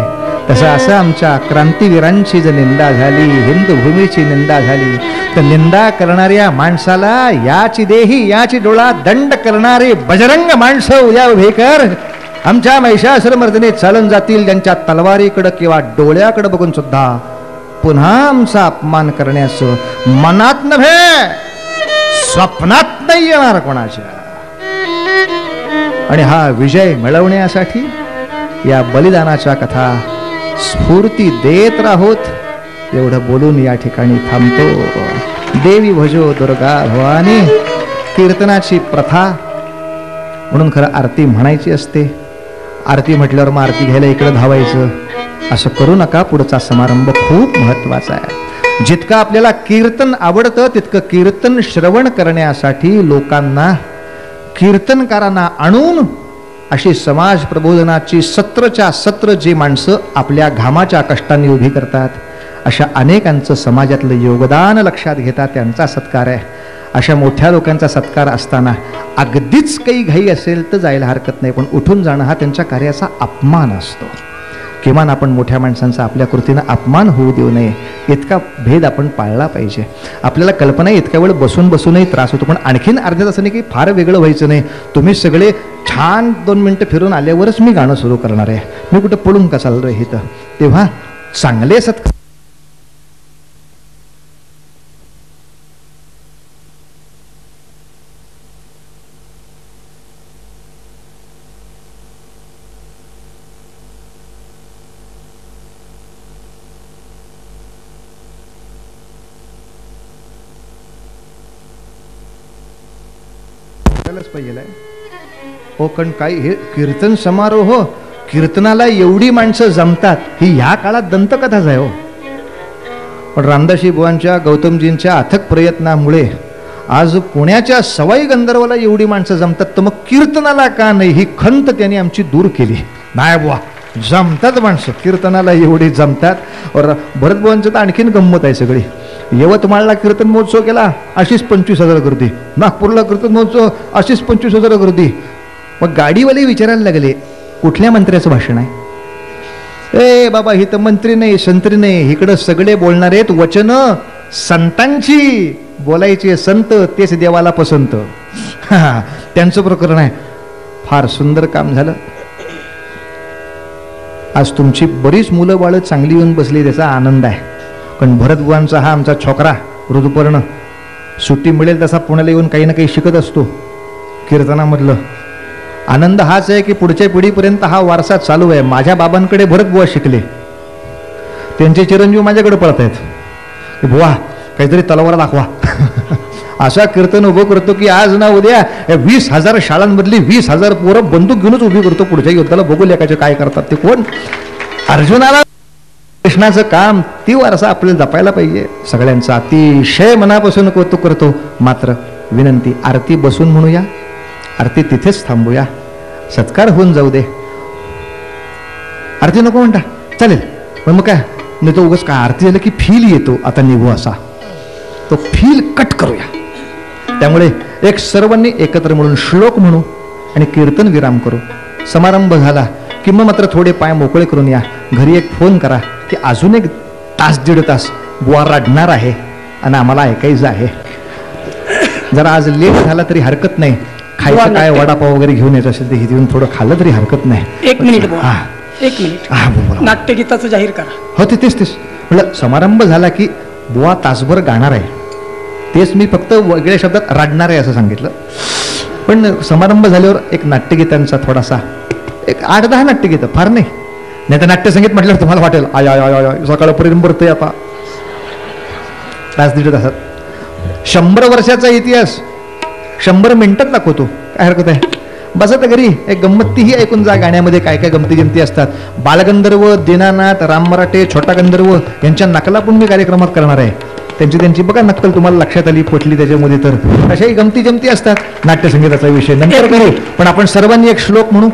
तसं असं आमच्या क्रांतीवीरांची जर निंदा झाली, हिंदू भूमीची निंदा झाली, तर निंदा करणाऱ्या माणसाला याची देही याची डोळा दंड करणारे बजरंग माणसं उद्या उभे कर. आमच्या महिषासुरमर्दिनी चालून जातील त्यांच्या तलवारीकडं किंवा डोळ्याकडं बघून सुद्धा पुन्हा आमचा अपमान करण्याचं मनात नव्हे स्वप्नात नाही येणार कोणाच्या. आणि हा विजय मिळवण्यासाठी या बलिदानाच्या कथा स्फूर्ती देत राहोत एवढं बोलून या ठिकाणी थांबतो. देवी भजो दुर्गा भवानी कीर्तनाची प्रथा म्हणून खरं आरती म्हणायची असते. आरती म्हटल्यावर मग आरती घ्यायला इकडं धावायचं असं करू नका. पुढचा समारंभ खूप महत्वाचा आहे. जितकं आपल्याला कीर्तन आवडतं तितकं कीर्तन श्रवण करण्यासाठी लोकांना कीर्तनकारांना आणून अशी समाज प्रबोधनाची सत्रच्या सत्र जी माणसं आपल्या घामाच्या कष्टांनी उभी करतात, अशा अनेकांचं समाजातलं योगदान लक्षात घेता त्यांचा सत्कार आहे. अशा मोठ्या लोकांचा सत्कार असताना अगदीच काही घाई असेल तर जायला हरकत नाही, पण उठून जाणं हा त्यांच्या कार्याचा अपमान असतो. किमान आपण मोठ्या माणसांचा आपल्या कृतीनं अपमान होऊ देऊ नये इतका भेद आपण पाळला पाहिजे. आपल्याला कल्पना इतक्या वेळ बसून बसूनही त्रास होतो, पण आणखीन अर्ध्या तासाने काही फार वेगळं व्हायचं नाही. तुम्ही सगळे छान 2 मिनटं फिरून आल्यावरच मी गाणं सुरू करणार आहे. मी कुठं पळून का चाललं आहे इथं. तेव्हा चांगले सत्कार पाहिजे हो. कारण काय हे कीर्तन समारोह, कीर्तनाला एवढी माणसं जमतात ही ह्या काळात दंतकथाच आहे हो. पण रामदासी बुवांच्या गौतमजींच्या अथक प्रयत्नामुळे आज पुण्याच्या सवाई गंधर्वाला एवढी माणसं जमतात, तर मग कीर्तनाला का नाही ही खंत त्यांनी आमची दूर केली. नाही बुवा जमतात माणसं, कीर्तनाला एवढी जमतात. और भरत बुवांचं तर आणखीन गंमत आहे सगळी. यवतमाळला कीर्तन महोत्सव केला अशीच 25,000 गर्दी, नागपूरला कीर्तन महोत्सव अशीच 25,000 गर्दी. मग गाडीवाले विचारायला लागले कुठल्या मंत्र्याचं भाषण आहे. ए बाबा ही तर मंत्री नाही संत्री नाही, इकडं सगळे बोलणार आहेत वचन संतांची बोलायचे. संत तेच देवाला पसंत त्यांचं प्रकरण आहे. फार सुंदर काम झालं. आज तुमची बरीच मुलं बाळं चांगली येऊन बसली त्याचा आनंद आहे. पण भरतबुवांचा हा आमचा छोकरा ऋतुपर्ण सुट्टी मिळेल तसा पुण्याला येऊन काही ना काही शिकत असतो. कीर्तनामधलं आनंद हाच आहे की पुढच्या पिढीपर्यंत हा वारसा चालू आहे. माझ्या बाबांकडे भरतबुवा शिकले, त्यांचे चिरंजीव माझ्याकडे पळत आहेत. बुवा काहीतरी तलवार दाखवा असा कीर्तन उभं करतो की आज ना उद्या 20,000 शाळांमधली 20,000 पोरं बंदूक घेऊनच उभी करतो पुढच्या युद्धाला. बघू लेखाचे काय करतात ते. कोण अर्जुनाला कृष्णाचं काम ती वारसा आपल्याला जपायला पाहिजे. सगळ्यांचा अतिशय मनापासून कौतुक करतो. मात्र विनंती आरती बसून म्हणूया, आरती तिथेच थांबूया, सत्कार होऊन जाऊ दे. आरती नको म्हणता चालेल, पण मग काय नाही तो उगाच काय आरती झालं की फील येतो आता निघू असा, तो फील कट करूया. त्यामुळे एक सर्वांनी एकत्र म्हणून श्लोक म्हणू आणि कीर्तन विराम करू. समारंभ झाला की मग मात्र थोडे पाय मोकळे करून या. घरी एक फोन करा की अजून 1 तास 1.5 तास बुवा रडणार आहे आणि आम्हाला ऐकायचं आहे. जरा आज लेट झाला तरी हरकत नाही. खायचं काय वडापाव वगैरे घेऊन यायचं असेल तर हे देऊन थोडं खाल्लं तरी हरकत नाही. 1 मिनिट नाट्यगीताचं जाहीर करा. हो तेच म्हटलं समारंभ झाला की बुवा तासभर गाणार आहे. तेच मी फक्त वेगळ्या शब्दात रडणार आहे असं सांगितलं. पण समारंभ झाल्यावर एक नाट्यगीतांचा थोडासा 8-10 नाट्यगीतं फार नाही. नाही तर नाट्यसंगीत म्हटल्यावर तुम्हाला वाटेल आय आय आय आय सकाळपर्यंत बरतोय आता. 1-1.5 तासात 100 वर्षाचा इतिहास 100 मिनिटात दाखवतो. काय हरकत आहे. बसा तर घरी एक गंमतीही ऐकून जा. गाण्यामध्ये काय काय गमती जमती असतात. बालगंधर्व, दीनानाथ, राम मराठे, छोटा गंधर्व यांच्या नकला पण मी कार्यक्रमात करणार आहे. त्यांची बघा नक्कल तुम्हाला लक्षात आली पटली त्याच्यामध्ये, तर अशाही गमती जमती असतात. नाट्यसंगीताचा विषय नंतर करू, पण आपण सर्वांनी एक श्लोक म्हणू,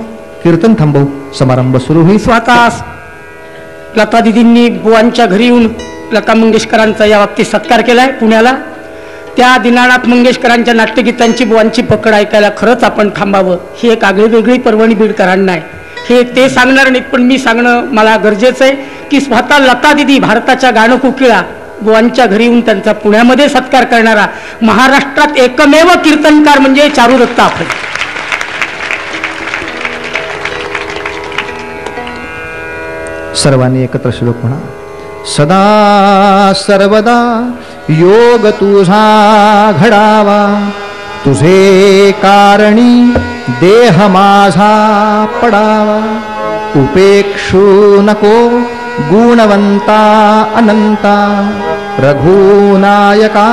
कीर्तन थांबवू, समारंभ सुरू होईल. स्वतः लता दिदींनी बुवांच्या घरी येऊन लता मंगेशकरांचा या बाबतीत सत्कार केलाय पुण्याला. त्या दीनानाथ मंगेशकरांच्या नाट्यगीतांची बुवांची पकड ऐकायला खरंच आपण थांबावं. ही एक आगळी वेगळी पर्वणी बीडकरांना आहे. हे ते सांगणार नाहीत, पण मी सांगणं मला गरजेचं आहे की स्वतः लता दिदी भारताच्या गाणं कोकिळा बुवांच्या घरी येऊन त्यांचा पुण्यामध्ये सत्कार करणारा महाराष्ट्रात एकमेव कीर्तनकार म्हणजे चारुदत्त आपटे. सर्वांनी एकत्र श्लोक म्हणा. सदा सर्वदा योग तुझा घडावा, तुझे कारणी देह माझा पडावा. उपेक्षू नको गुणवंता अनंता, रघुनायका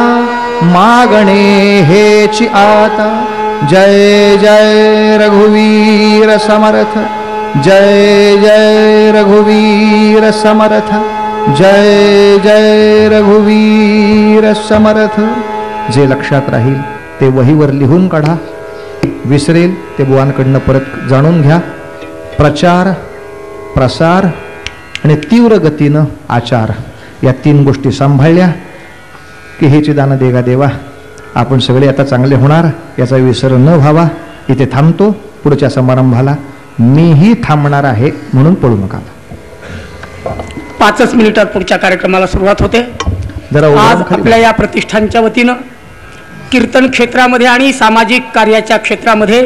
मागणे हेची आता. जय जय रघुवीर समर्थ, जय जय रघुवीर समर्थ, जय जय रघुवीर समर्थ. जे लक्षात राहील ते वहीवर लिहून काढा, विसरेल ते बुवांकडनं परत जाणून घ्या. प्रचार, प्रसार आणि तीव्र गतीनं आचार या 3 गोष्टी सांभाळल्या की हे चिदान देगा देवा आपण सगळे आता चांगले होणार याचा विसर न व्हावा. इथे थांबतो. पुढच्या समारंभाला मीही थांबणार आहे म्हणून पडू नका. 5 मिनिटात पुढच्या कार्यक्रमाला सुरुवात होते. आज आपल्या या प्रतिष्ठानच्या वतीनं कीर्तन क्षेत्रामध्ये आणि सामाजिक कार्याच्या क्षेत्रामध्ये